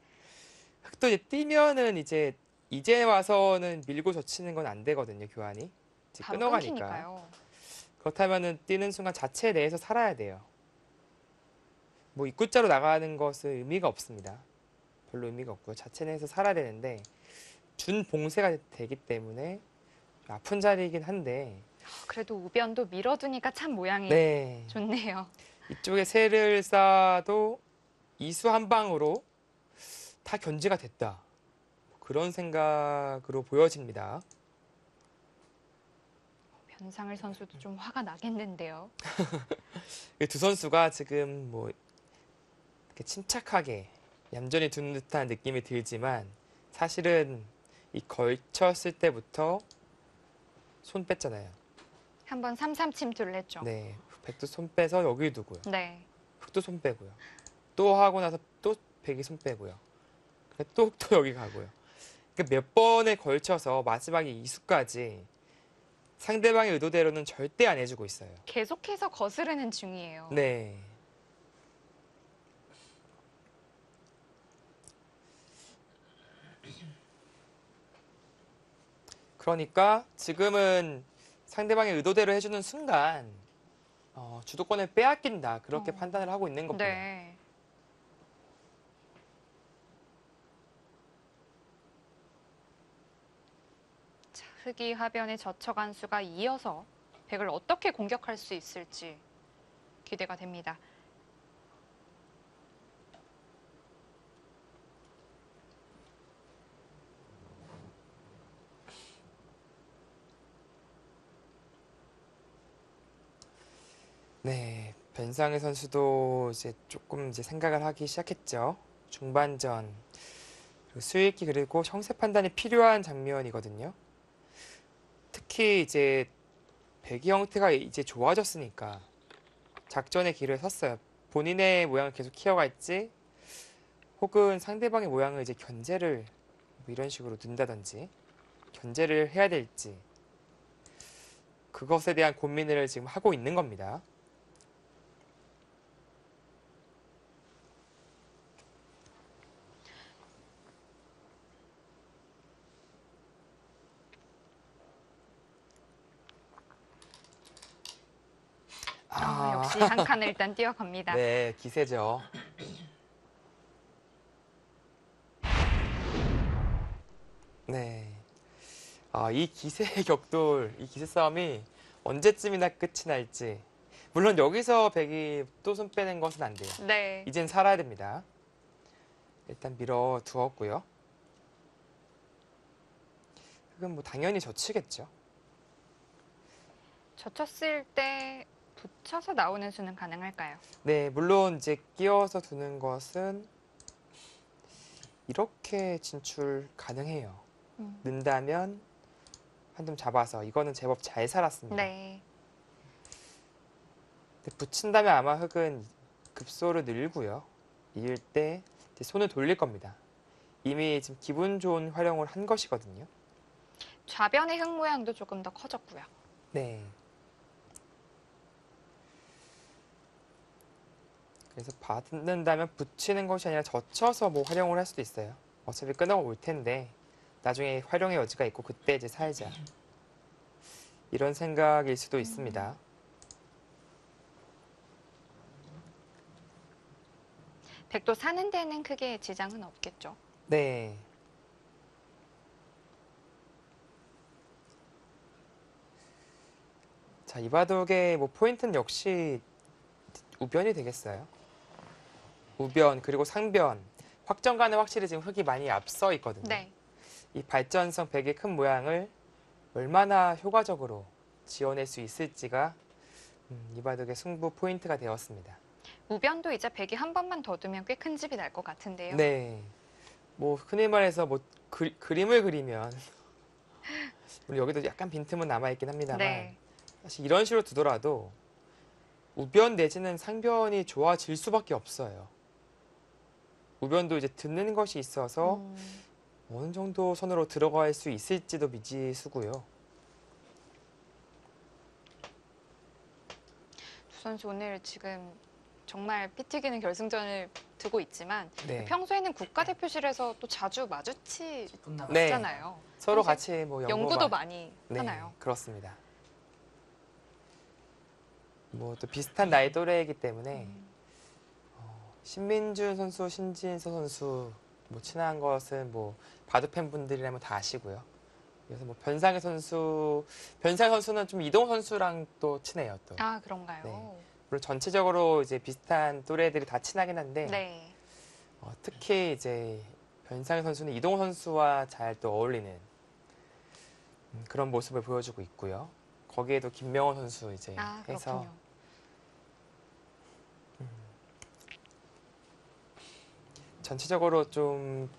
흙도 이제 뛰면은 이제 와서는 밀고 젖히는 건 안 되거든요. 교환이 이제 바로 끊어가니까. 끊기니까요. 그렇다면은 뛰는 순간 자체 내에서 살아야 돼요. 뭐 입구자로 나가는 것은 의미가 없습니다. 별로 의미가 없고요. 자체 내에서 살아야 되는데 준 봉쇄가 되기 때문에 좀 아픈 자리이긴 한데 그래도 우변도 밀어두니까 참 모양이 네. 좋네요. 이쪽에 새를 쌓아도 이수 한 방으로 다 견제가 됐다. 그런 생각으로 보여집니다. 변상을 선수도 좀 화가 나겠는데요. 이 두 선수가 지금 뭐 이렇게 침착하게 얌전히 두는 듯한 느낌이 들지만 사실은 이 걸쳤을 때부터 손 뺐잖아요. 한번 3-3 침투를 했죠. 네, 백도 손 빼서 여기 두고요. 네. 흙도 손 빼고요. 또 하고 나서 또 백이 손 빼고요. 또 여기 가고요. 그러니까 몇 번에 걸쳐서 마지막에 이수까지 상대방의 의도대로는 절대 안 해주고 있어요. 계속해서 거스르는 중이에요. 네. 그러니까 지금은 상대방의 의도대로 해주는 순간 주도권을 빼앗긴다. 그렇게 판단을 하고 있는 겁니다. 네. 자, 흑이 하변에 젖혀간 수가 이어서 백을 어떻게 공격할 수 있을지 기대가 됩니다. 네, 변상의 선수도 이제 조금 이제 생각을 하기 시작했죠. 중반전, 그리고 수익기 그리고 형세 판단이 필요한 장면이거든요. 특히 이제 배기 형태가 이제 좋아졌으니까 작전의 길을 섰어요. 본인의 모양을 계속 키워갈지, 혹은 상대방의 모양을 이제 견제를 뭐 이런 식으로 둔다든지 견제를 해야 될지 그것에 대한 고민을 지금 하고 있는 겁니다. 역시 한 칸을 일단 뛰어갑니다. 네, 기세죠. 네. 이 기세의 격돌, 이 기세 싸움이 언제쯤이나 끝이 날지. 물론 여기서 백이 또 손 빼는 것은 안 돼요. 네. 이젠 살아야 됩니다. 일단 밀어 두었고요. 그건 뭐 당연히 젖히겠죠. 젖혔을 때 붙여서 나오는 수는 가능할까요? 네, 물론 이제 끼워서 두는 것은 이렇게 진출 가능해요. 는다면 한 점 잡아서 이거는 제법 잘 살았습니다. 네. 근데 붙인다면 아마 흑은 급소를 늘고요. 이을 때 이제 손을 돌릴 겁니다. 이미 지금 기분 좋은 활용을 한 것이거든요. 좌변의 흑 모양도 조금 더 커졌고요. 네. 그래서 받는다면 붙이는 것이 아니라 젖혀서 뭐 활용을 할 수도 있어요. 어차피 끊어올 텐데 나중에 활용의 여지가 있고 그때 이제 살자. 이런 생각일 수도 있습니다. 백도 사는 데는 크게 지장은 없겠죠. 네. 자, 이 바둑의 뭐 포인트는 역시 우변이 되겠어요. 우변 그리고 상변. 확정가는 확실히 지금 흑이 많이 앞서 있거든요. 네. 이 발전성 백의 큰 모양을 얼마나 효과적으로 지어낼 수 있을지가 이 바둑의 승부 포인트가 되었습니다. 우변도 이제 백이 한 번만 더 두면 꽤 큰 집이 날 것 같은데요. 네. 뭐 흔히 말해서 뭐 그림을 그리면 물론 여기도 약간 빈틈은 남아있긴 합니다만 네. 사실 이런 식으로 두더라도 우변 내지는 상변이 좋아질 수밖에 없어요. 우변도 이제 듣는 것이 있어서 어느 정도 선으로 들어갈 수 있을지도 미지수고요. 두 선수 오늘 지금 정말 피 튀기는 결승전을 두고 있지만 네. 평소에는 국가대표실에서 또 자주 마주치잖아요. 네. 서로 같이 뭐 연구도 많이 네, 하나요? 그렇습니다. 뭐 또 비슷한 나이 또래이기 때문에 신민준 선수, 신진서 선수 뭐 친한 것은 뭐 바둑 팬분들이라면 다 아시고요. 그래서 뭐 변상의 선수는 좀 이동 선수랑 또 친해요. 또 아, 그런가요? 네. 물론 전체적으로 이제 비슷한 또래들이 다 친하긴 한데 네. 특히 이제 변상의 선수는 이동 선수와 잘 또 어울리는 그런 모습을 보여주고 있고요. 거기에도 김명호 선수 이제 해서 그렇군요. 전체적으로 좀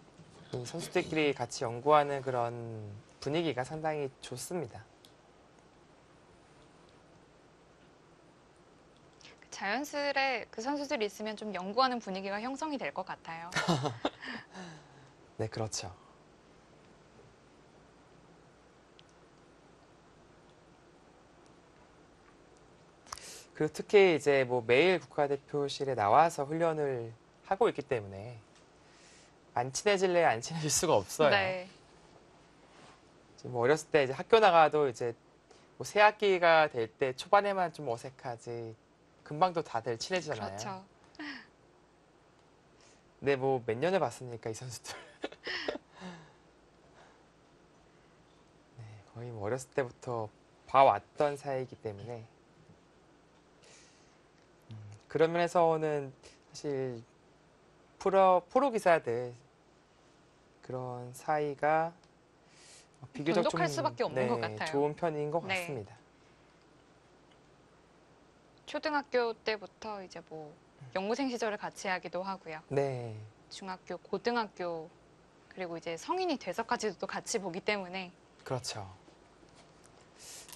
이 선수들끼리 같이 연구하는 그런 분위기가 상당히 좋습니다. 자연스레 그 선수들이 있으면 좀 연구하는 분위기가 형성이 될 것 같아요. 네, 그렇죠. 그리고 특히 이제 뭐 매일 국가대표실에 나와서 훈련을 하고 있기 때문에 안 친해질래 안 친해질 수가 없어요. 네. 이제 뭐 어렸을 때 이제 학교 나가도 이제 뭐 새 학기가 될 때 초반에만 좀 어색하지 금방 또 다들 친해지잖아요. 그렇죠. 근데 뭐 몇 년을 봤으니까 이 선수들. 네, 거의 뭐 어렸을 때부터 봐왔던 사이이기 때문에 그런 면에서는 사실 프로 기사들 그런 사이가 비교적 돈독할 수밖에 없는 것 같아요. 좋은 편인 것 네. 같습니다. 초등학교 때부터 이제 뭐 연구생 시절을 같이 하기도 하고요. 네, 중학교, 고등학교 그리고 이제 성인이 돼서까지도 또 같이 보기 때문에 그렇죠.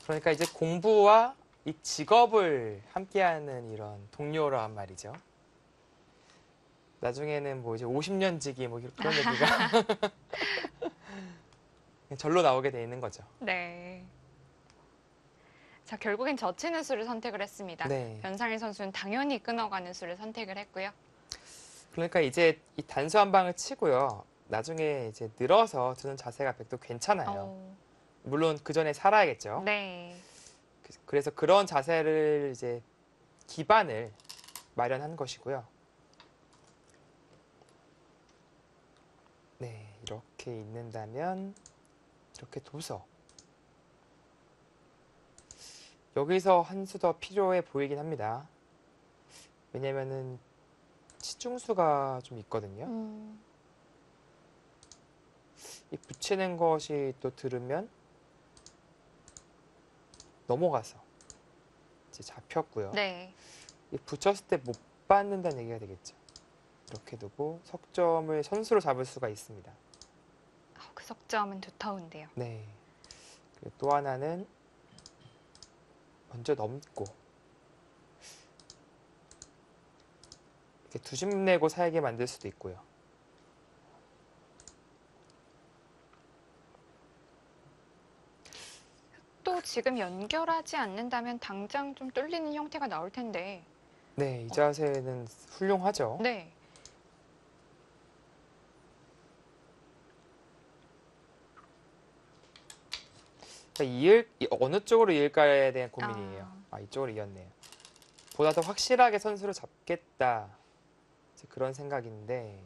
그러니까 이제 공부와 이 직업을 함께하는 이런 동료란 말이죠. 나중에는 뭐 이제 50년 지기 뭐 그런 얘기가 절로 나오게 돼 있는 거죠. 네. 자, 결국엔 젖히는 수를 선택을 했습니다. 네. 변상일 선수는 당연히 끊어가는 수를 선택을 했고요. 그러니까 이제 이 단수 한 방을 치고요. 나중에 이제 늘어서 두는 자세가 백도 괜찮아요. 어, 물론 그 전에 살아야겠죠. 네. 그래서 그런 자세를 이제 기반을 마련한 것이고요. 네, 이렇게 있는다면 이렇게 둬서 여기서 한 수 더 필요해 보이긴 합니다. 왜냐면은 치중수가 좀 있거든요. 이 붙이는 것이 또 들으면 넘어가서 이제 잡혔고요. 네. 이 붙였을 때 못 받는다는 얘기가 되겠죠. 이렇게 두고 석점을 선수로 잡을 수가 있습니다. 그 석점은 두터운데요. 네. 그리고 또 하나는 먼저 넘고 이렇게 두심 내고 살게 만들 수도 있고요. 또 지금 연결하지 않는다면 당장 좀 뚫리는 형태가 나올 텐데. 네, 이 자세는 훌륭하죠. 네. 그러니까 어느 쪽으로 이을까에 대한 고민이에요. 이쪽으로 이었네요. 보다 더 확실하게 선수를 잡겠다. 이제 그런 생각인데,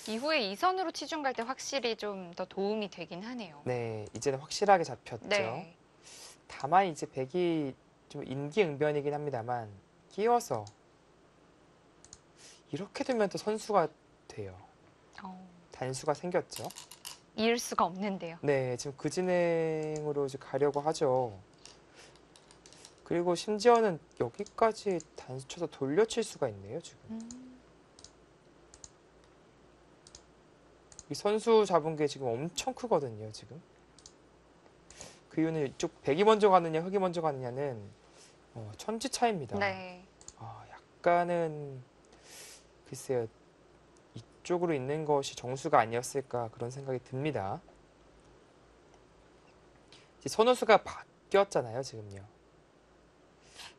이후에 이선으로 치중 갈 때 확실히 좀 더 도움이 되긴 하네요. 네, 이제는 확실하게 잡혔죠. 네. 다만 이제 백이 좀 임기응변이긴 합니다만 끼워서 이렇게 되면 또 선수가 돼요. 단수가 생겼죠. 이을 수가 없는데요. 네, 지금 그 진행으로 이제 가려고 하죠. 그리고 심지어는 여기까지 단수 쳐서 돌려칠 수가 있네요, 지금. 이 선수 잡은 게 지금 엄청 크거든요, 지금. 그 이유는 이쪽 백이 먼저 가느냐, 흑이 먼저 가느냐는 천지 차이입니다. 네. 약간은 글쎄요, 이쪽으로 있는 것이 정수가 아니었을까 그런 생각이 듭니다. 이제 선호수가 바뀌었잖아요, 지금요.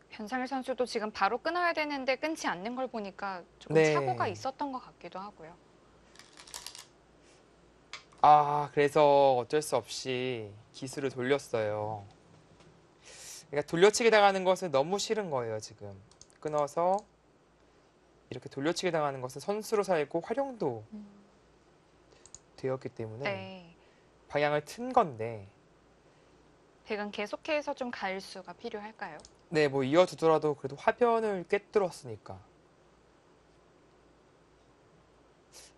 변상일 선수도 지금 바로 끊어야 되는데 끊지 않는 걸 보니까 조금 네. 착오가 있었던 것 같기도 하고요. 그래서 어쩔 수 없이 기술을 돌렸어요. 그러니까 돌려치기 당하는 것은 너무 싫은 거예요, 지금. 끊어서 이렇게 돌려치기 당하는 것은 선수로 살고 활용도 되었기 때문에 네. 방향을 튼 건데, 백은 계속해서 좀 갈 수가 필요할까요? 네, 뭐 이어두더라도 그래도 화변을 꿰뚫었으니까.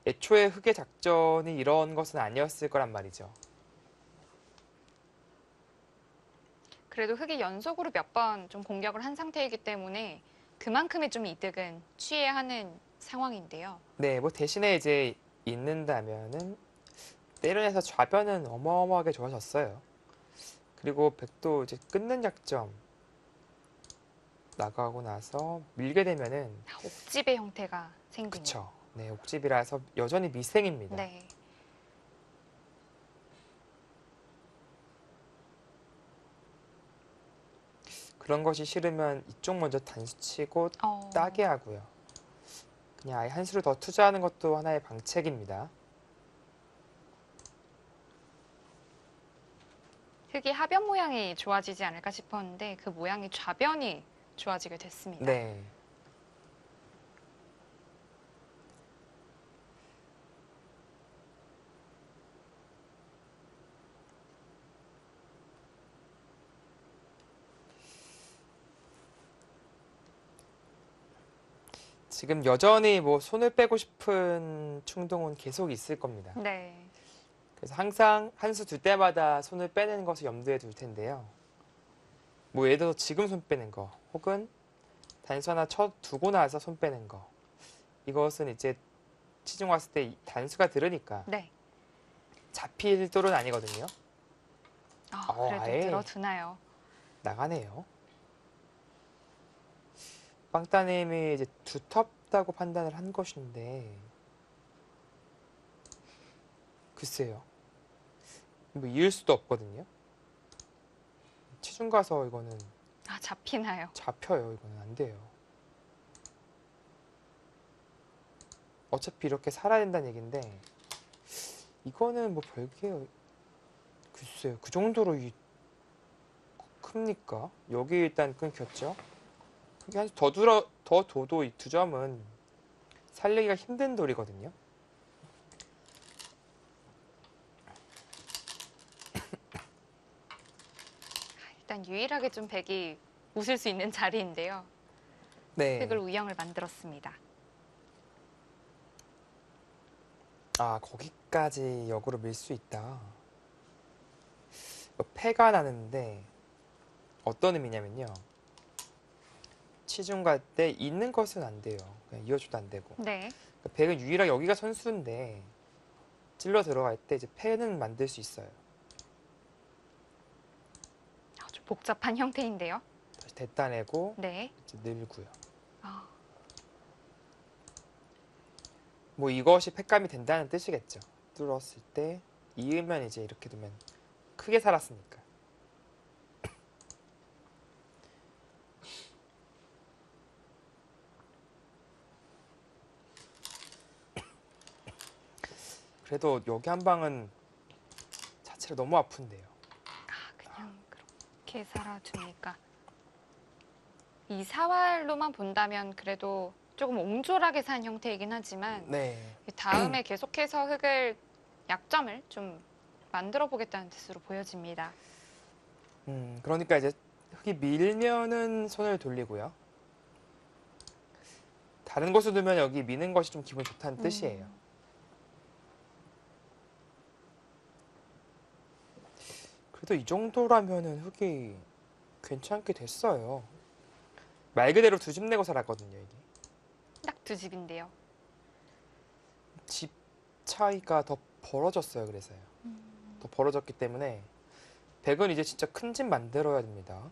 애초에 흑의 작전이 이런 것은 아니었을 거란 말이죠. 그래도 흑이 연속으로 몇 번 좀 공격을 한 상태이기 때문에 그만큼의 좀 이득은 취해야 하는 상황인데요. 네, 뭐 대신에 이제 있는다면은 때려내서 좌변은 어마어마하게 좋아졌어요. 그리고 백도 이제 끊는 작전 나가고 나서 밀게 되면은 옥집의 형태가 생기네요. 그쵸. 네, 옥집이라서 여전히 미생입니다. 네. 그런 것이 싫으면 이쪽 먼저 단수 치고 따게 하고요. 그냥 아예 한 수를 더 투자하는 것도 하나의 방책입니다. 흙이 하변 모양이 좋아지지 않을까 싶었는데 그 모양이 좌변이 좋아지게 됐습니다. 네. 지금 여전히 뭐 손을 빼고 싶은 충동은 계속 있을 겁니다. 네. 그래서 항상 한 수 둘 때마다 손을 빼는 것을 염두에 둘 텐데요. 뭐 예를 들어서 지금 손 빼는 거, 혹은 단수 하나 두고 나서 손 빼는 거. 이것은 이제 치중 왔을 때 단수가 들으니까 네. 잡힐 돌은 아니거든요. 그래도 아예 들어두나요? 나가네요. 빵따님이 이제 두텁다고 판단을 한 것인데 글쎄요. 뭐 이을 수도 없거든요. 치중 가서 이거는 잡히나요? 잡혀요. 이거는 안 돼요. 어차피 이렇게 살아야 된다는 얘긴데 이거는 뭐 별게 글쎄요. 그 정도로 큽니까? 여기 일단 끊겼죠. 여기 한 더 둬도 이 두 점은 살리기가 힘든 돌이거든요. 일단 유일하게 좀 백이 웃을 수 있는 자리인데요. 네. 흙을 우영을 만들었습니다. 거기까지 역으로 밀 수 있다. 패가 나는데 어떤 의미냐면요. 치중 갈 때 있는 것은 안 돼요. 그냥 이어줘도 안 되고. 네. 백은 유일하게 여기가 선수인데 찔러 들어갈 때 이제 패는 만들 수 있어요. 좀 복잡한 형태인데요. 다시 됐다 내고 네. 이제 늘고요. 아, 뭐 이것이 팩감이 된다는 뜻이겠죠. 뚫었을 때 이으면 이제 이렇게 두면 크게 살았으니까. 그래도 여기 한 방은 자체로 너무 아픈데요. 그냥 그렇게 살아주니까. 이 사활로만 본다면 그래도 조금 옹졸하게 산 형태이긴 하지만 네. 다음에 계속해서 흙을 약점을 좀 만들어 보겠다는 뜻으로 보여집니다. 그러니까 이제 흙이 밀면은 손을 돌리고요. 다른 곳을 두면 여기 미는 것이 좀 기분 좋다는 뜻이에요. 그래도 이 정도라면은 흙이 괜찮게 됐어요. 말 그대로 두 집 내고 살았거든요, 이게. 딱 두 집인데요. 집 차이가 더 벌어졌어요, 그래서요. 더 벌어졌기 때문에 백은 이제 진짜 큰 집 만들어야 됩니다.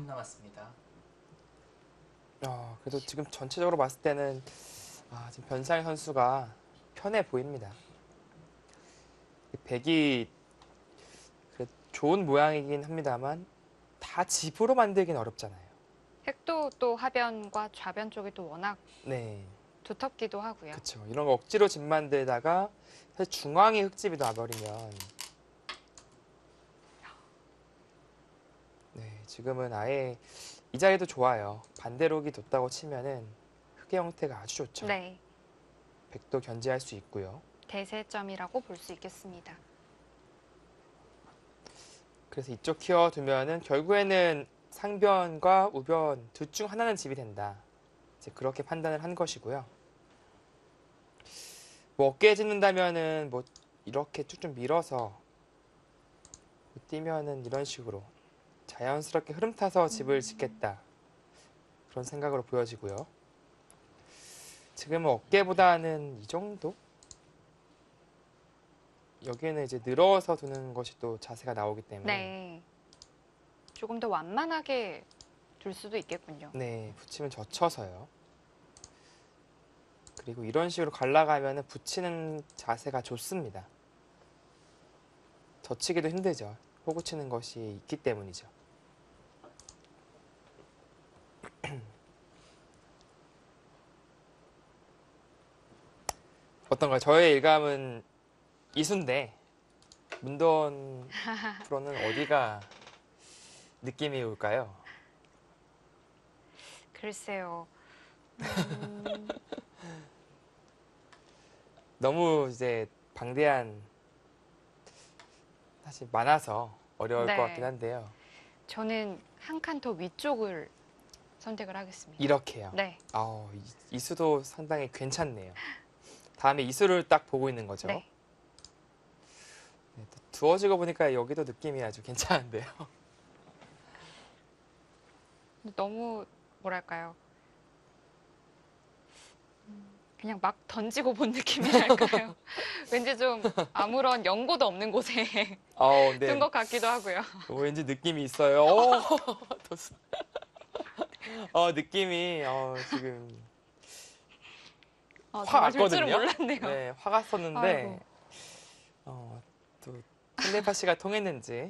남았습니다. 그래도 지금 전체적으로 봤을 때는 지금 변상현 선수가 편해 보입니다. 백이 좋은 모양이긴 합니다만 다 집으로 만들긴 어렵잖아요. 흙도 또 하변과 좌변 쪽이 또 워낙 네, 두텁기도 하고요. 그렇죠. 이런 거 억지로 집 만들다가 사실 중앙에 흙집이 나버리면 네, 지금은 아예 이 자리도 좋아요. 반대로 흙이 뒀다고 치면은 흙의 형태가 아주 좋죠. 네. 백도 견제할 수 있고요. 대세점이라고 볼 수 있겠습니다. 그래서 이쪽 키워두면은 결국에는 상변과 우변 둘 중 하나는 집이 된다. 이제 그렇게 판단을 한 것이고요. 뭐 어깨에 짓는다면은 뭐 이렇게 쭉쭉 밀어서 뛰면은 이런 식으로 자연스럽게 흐름 타서 집을 짓겠다. 그런 생각으로 보여지고요. 지금은 어깨보다는 이 정도? 여기에는 이제 늘어서 두는 것이 또 자세가 나오기 때문에 네. 조금 더 완만하게 둘 수도 있겠군요. 네, 붙이면 젖혀서요. 그리고 이런 식으로 갈라가면 붙이는 자세가 좋습니다. 젖히기도 힘들죠. 호구 치는 것이 있기 때문이죠. 어떤가요? 저의 일감은 이수인데 문도원 프로는 어디가 느낌이 올까요? 글쎄요. 너무 이제 방대한 사실 많아서 어려울 네. 것 같긴 한데요. 저는 한 칸 더 위쪽을 선택을 하겠습니다. 이렇게요. 네. 이수도 상당히 괜찮네요. 다음에 이수를 딱 보고 있는 거죠. 네. 네, 또 두어지고 보니까 여기도 느낌이 아주 괜찮은데요. 너무 뭐랄까요? 그냥 막 던지고 본 느낌이랄까요? 왠지 좀 아무런 연고도 없는 곳에 네. 둔 것 같기도 하고요. 왠지 느낌이 있어요. 느낌이 지금 정말 될 왔거든요. 줄은 몰랐네요. 네, 화가 썼는데 아이고. 또 텔레파시가 통했는지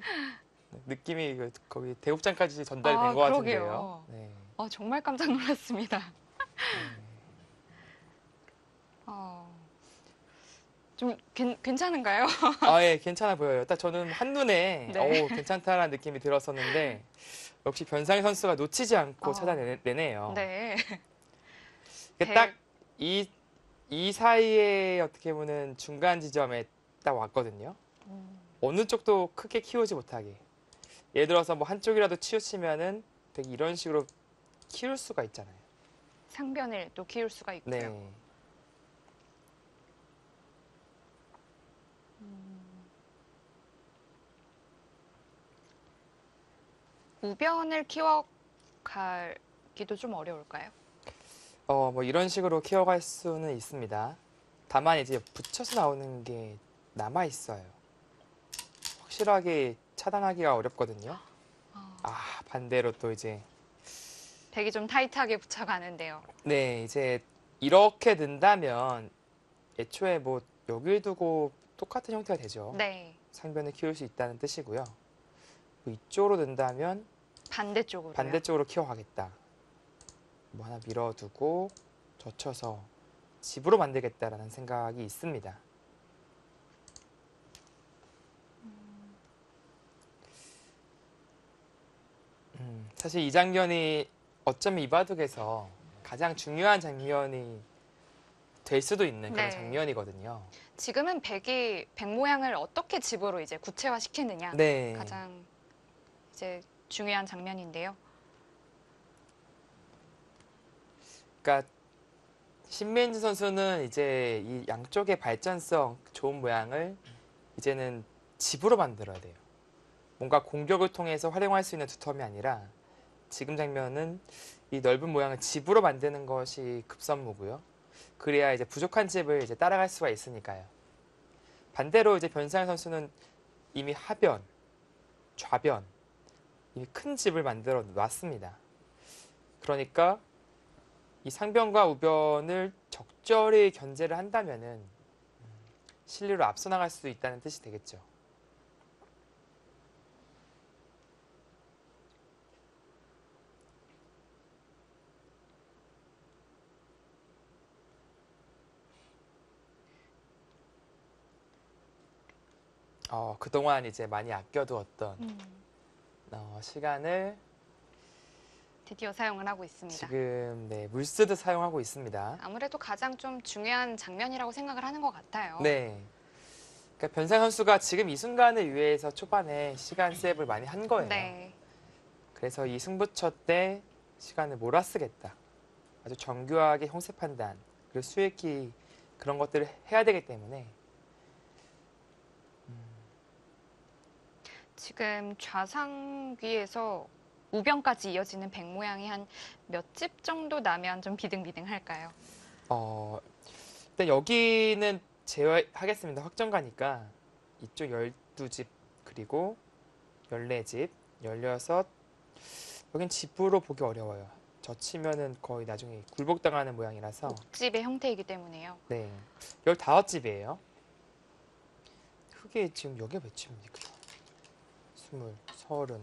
느낌이 거기 대국장까지 전달이 아, 된 것 그러게요. 같은데요. 네. 정말 깜짝 놀랐습니다. 좀 괜찮은가요? 예, 괜찮아 보여요. 딱 저는 한눈에 네. 괜찮다라는 느낌이 들었었는데 역시 변상희 선수가 놓치지 않고 찾아내네요. 네. 딱 이 사이에 어떻게 보면 중간 지점에 딱 왔거든요. 어느 쪽도 크게 키우지 못하게. 예를 들어서 뭐 한쪽이라도 치우치면은 되게 이런 식으로 키울 수가 있잖아요. 상변을 또 키울 수가 있고요. 네. 우변을 키워가기도 좀 어려울까요? 뭐 이런 식으로 키워갈 수는 있습니다. 다만 이제 붙여서 나오는 게 남아 있어요. 확실하게 차단하기가 어렵거든요. 반대로 또 이제 백이 좀 타이트하게 붙여가는데요. 네, 이제 이렇게 된다면 애초에 뭐 여길 두고 똑같은 형태가 되죠. 네. 상변을 키울 수 있다는 뜻이고요. 이쪽으로 된다면 반대쪽으로요. 반대쪽으로 키워가겠다. 뭐 하나 밀어두고 젖혀서 집으로 만들겠다라는 생각이 있습니다. 사실 이 장면이 어쩌면 이 바둑에서 가장 중요한 장면이 될 수도 있는 그런 네. 장면이거든요. 지금은 백이 백 모양을 어떻게 집으로 이제 구체화시키느냐 네. 가장 이제 중요한 장면인데요. 그러니까 신민지 선수는 이제 이 양쪽의 발전성 좋은 모양을 이제는 집으로 만들어야 돼요. 뭔가 공격을 통해서 활용할 수 있는 두텀이 아니라 지금 장면은 이 넓은 모양을 집으로 만드는 것이 급선무고요. 그래야 이제 부족한 집을 이제 따라갈 수가 있으니까요. 반대로 이제 변상희 선수는 이미 하변, 좌변, 이미 큰 집을 만들어 놨습니다. 그러니까 이 상변과 우변을 적절히 견제를 한다면은 실리로 앞서 나갈 수 있다는 뜻이 되겠죠. 그동안 이제 많이 아껴두었던 시간을 드디어 사용을 하고 있습니다. 지금 물쓰듯 사용하고 있습니다. 아무래도 가장 좀 중요한 장면이라고 생각을 하는 것 같아요. 네. 그러니까 변상 선수가 지금 이 순간을 위해서 초반에 시간 세이브를 많이 한 거예요. 네. 그래서 이 승부처 때 시간을 몰아쓰겠다. 아주 정교하게 형세 판단, 그리고 수익기 그런 것들을 해야 되기 때문에 지금 좌상귀에서 우변까지 이어지는 백 모양이 한 몇 집 정도 나면 좀 비등비등할까요? 일단 여기는 제외하겠습니다. 확정가니까 이쪽 12집 그리고 14집, 16 여긴 집으로 보기 어려워요. 젖히면은 거의 나중에 굴복당하는 모양이라서 옥집의 형태이기 때문에요. 네, 15집이에요. 흙이 지금 여기가 몇 집입니까? 20, 30, 35,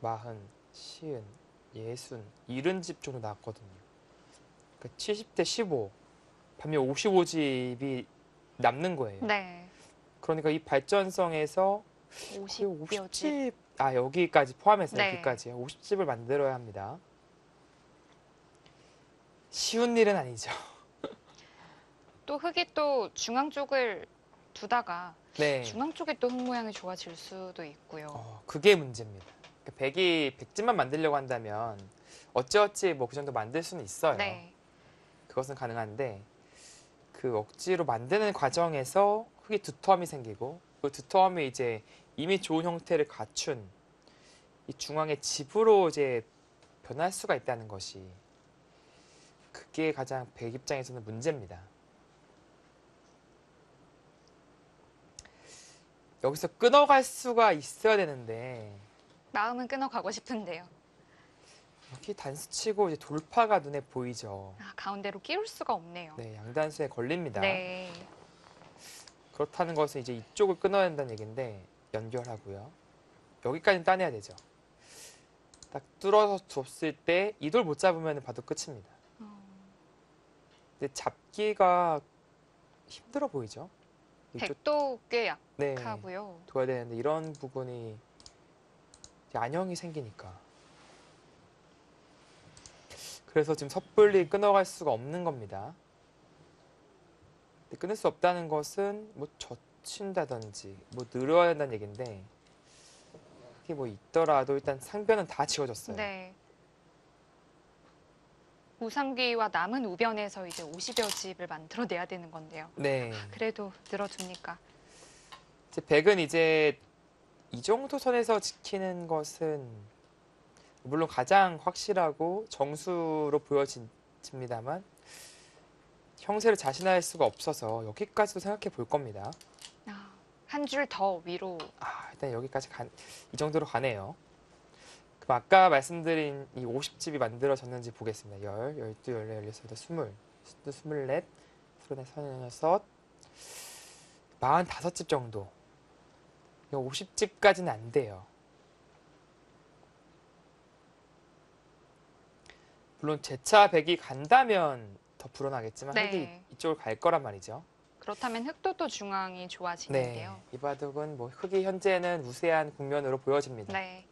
40, 50, 60, 70집 정도 나왔거든요. 그러니까 70대 15, 반면 55집이 남는 거예요. 네. 그러니까 이 발전성에서 50여 집. 50집, 여기까지 포함해서 네. 여기까지요. 50집을 만들어야 합니다. 쉬운 일은 아니죠. 또 흙이 또 중앙 쪽을 두다가 네. 중앙 쪽에 또 흙 모양이 좋아질 수도 있고요. 그게 문제입니다. 그러니까 100집만 만들려고 한다면 어찌어찌 뭐 그 정도 만들 수는 있어요. 네. 그것은 가능한데 그 억지로 만드는 과정에서 흙이 두터움이 생기고 그 두터움이 이제 이미 좋은 형태를 갖춘 이 중앙의 집으로 이제 변할 수가 있다는 것이 그게 가장 100 입장에서는 문제입니다. 여기서 끊어갈 수가 있어야 되는데 마음은 끊어가고 싶은데요. 여기 단수치고 이제 돌파가 눈에 보이죠. 가운데로 끼울 수가 없네요. 네, 양단수에 걸립니다. 네. 그렇다는 것은 이제 이쪽을 끊어야 된다는 얘기인데 연결하고요. 여기까지는 따내야 되죠. 딱 뚫어서 줬을 때 이 돌 못 잡으면 봐도 끝입니다. 근데 잡기가 힘들어 보이죠? 이쪽, 백도 꽤 네, 약하고요. 둬야 되는데 이런 부분이 이제 안형이 생기니까 그래서 지금 섣불리 끊어갈 수가 없는 겁니다. 근데 끊을 수 없다는 것은 뭐 젖힌다든지 뭐 늘어야 한다는 얘기인데 그게 뭐 있더라도 일단 상변은 다 지워졌어요. 네. 우상귀와 남은 우변에서 이제 50여 집을 만들어내야 되는 건데요. 네. 그래도 늘어주니까. 이제 100은 이제 이 정도 선에서 지키는 것은 물론 가장 확실하고 정수로 보여집니다만 형세를 자신할 수가 없어서 여기까지도 생각해 볼 겁니다. 한 줄 더 위로. 일단 여기까지 이 정도로 가네요. 그럼 아까 말씀드린 이 50집이 만들어졌는지 보겠습니다. 10, 12, 14, 16, 17, 24, 45집 정도. 50집까지는 안 돼요. 물론 제차 100이 간다면 더 불어나겠지만 네. 흙이 이쪽으로 갈 거란 말이죠. 그렇다면 흙도 또 중앙이 좋아지는데요. 네, 이 바둑은 뭐 흙이 현재는 우세한 국면으로 보여집니다. 네.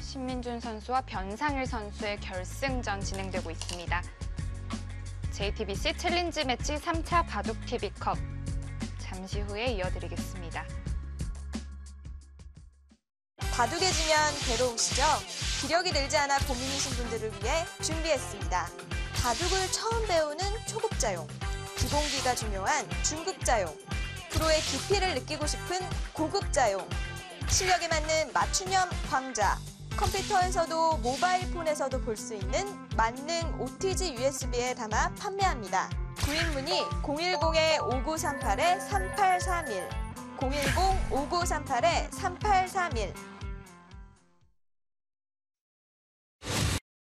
신민준 선수와 변상일 선수의 결승전 진행되고 있습니다. JTBC 챌린지 매치 3차 바둑TV컵 잠시 후에 이어드리겠습니다. 바둑에 지면 괴로우시죠? 기력이 늘지 않아 고민이신 분들을 위해 준비했습니다. 바둑을 처음 배우는 초급자용, 기본기가 중요한 중급자용, 프로의 깊이를 느끼고 싶은 고급자용, 실력에 맞는 맞춤형 광자, 컴퓨터에서도 모바일 폰에서도 볼 수 있는 만능 OTG USB에 담아 판매합니다. 구입 문의 010-5938-3831, 010-5938-3831,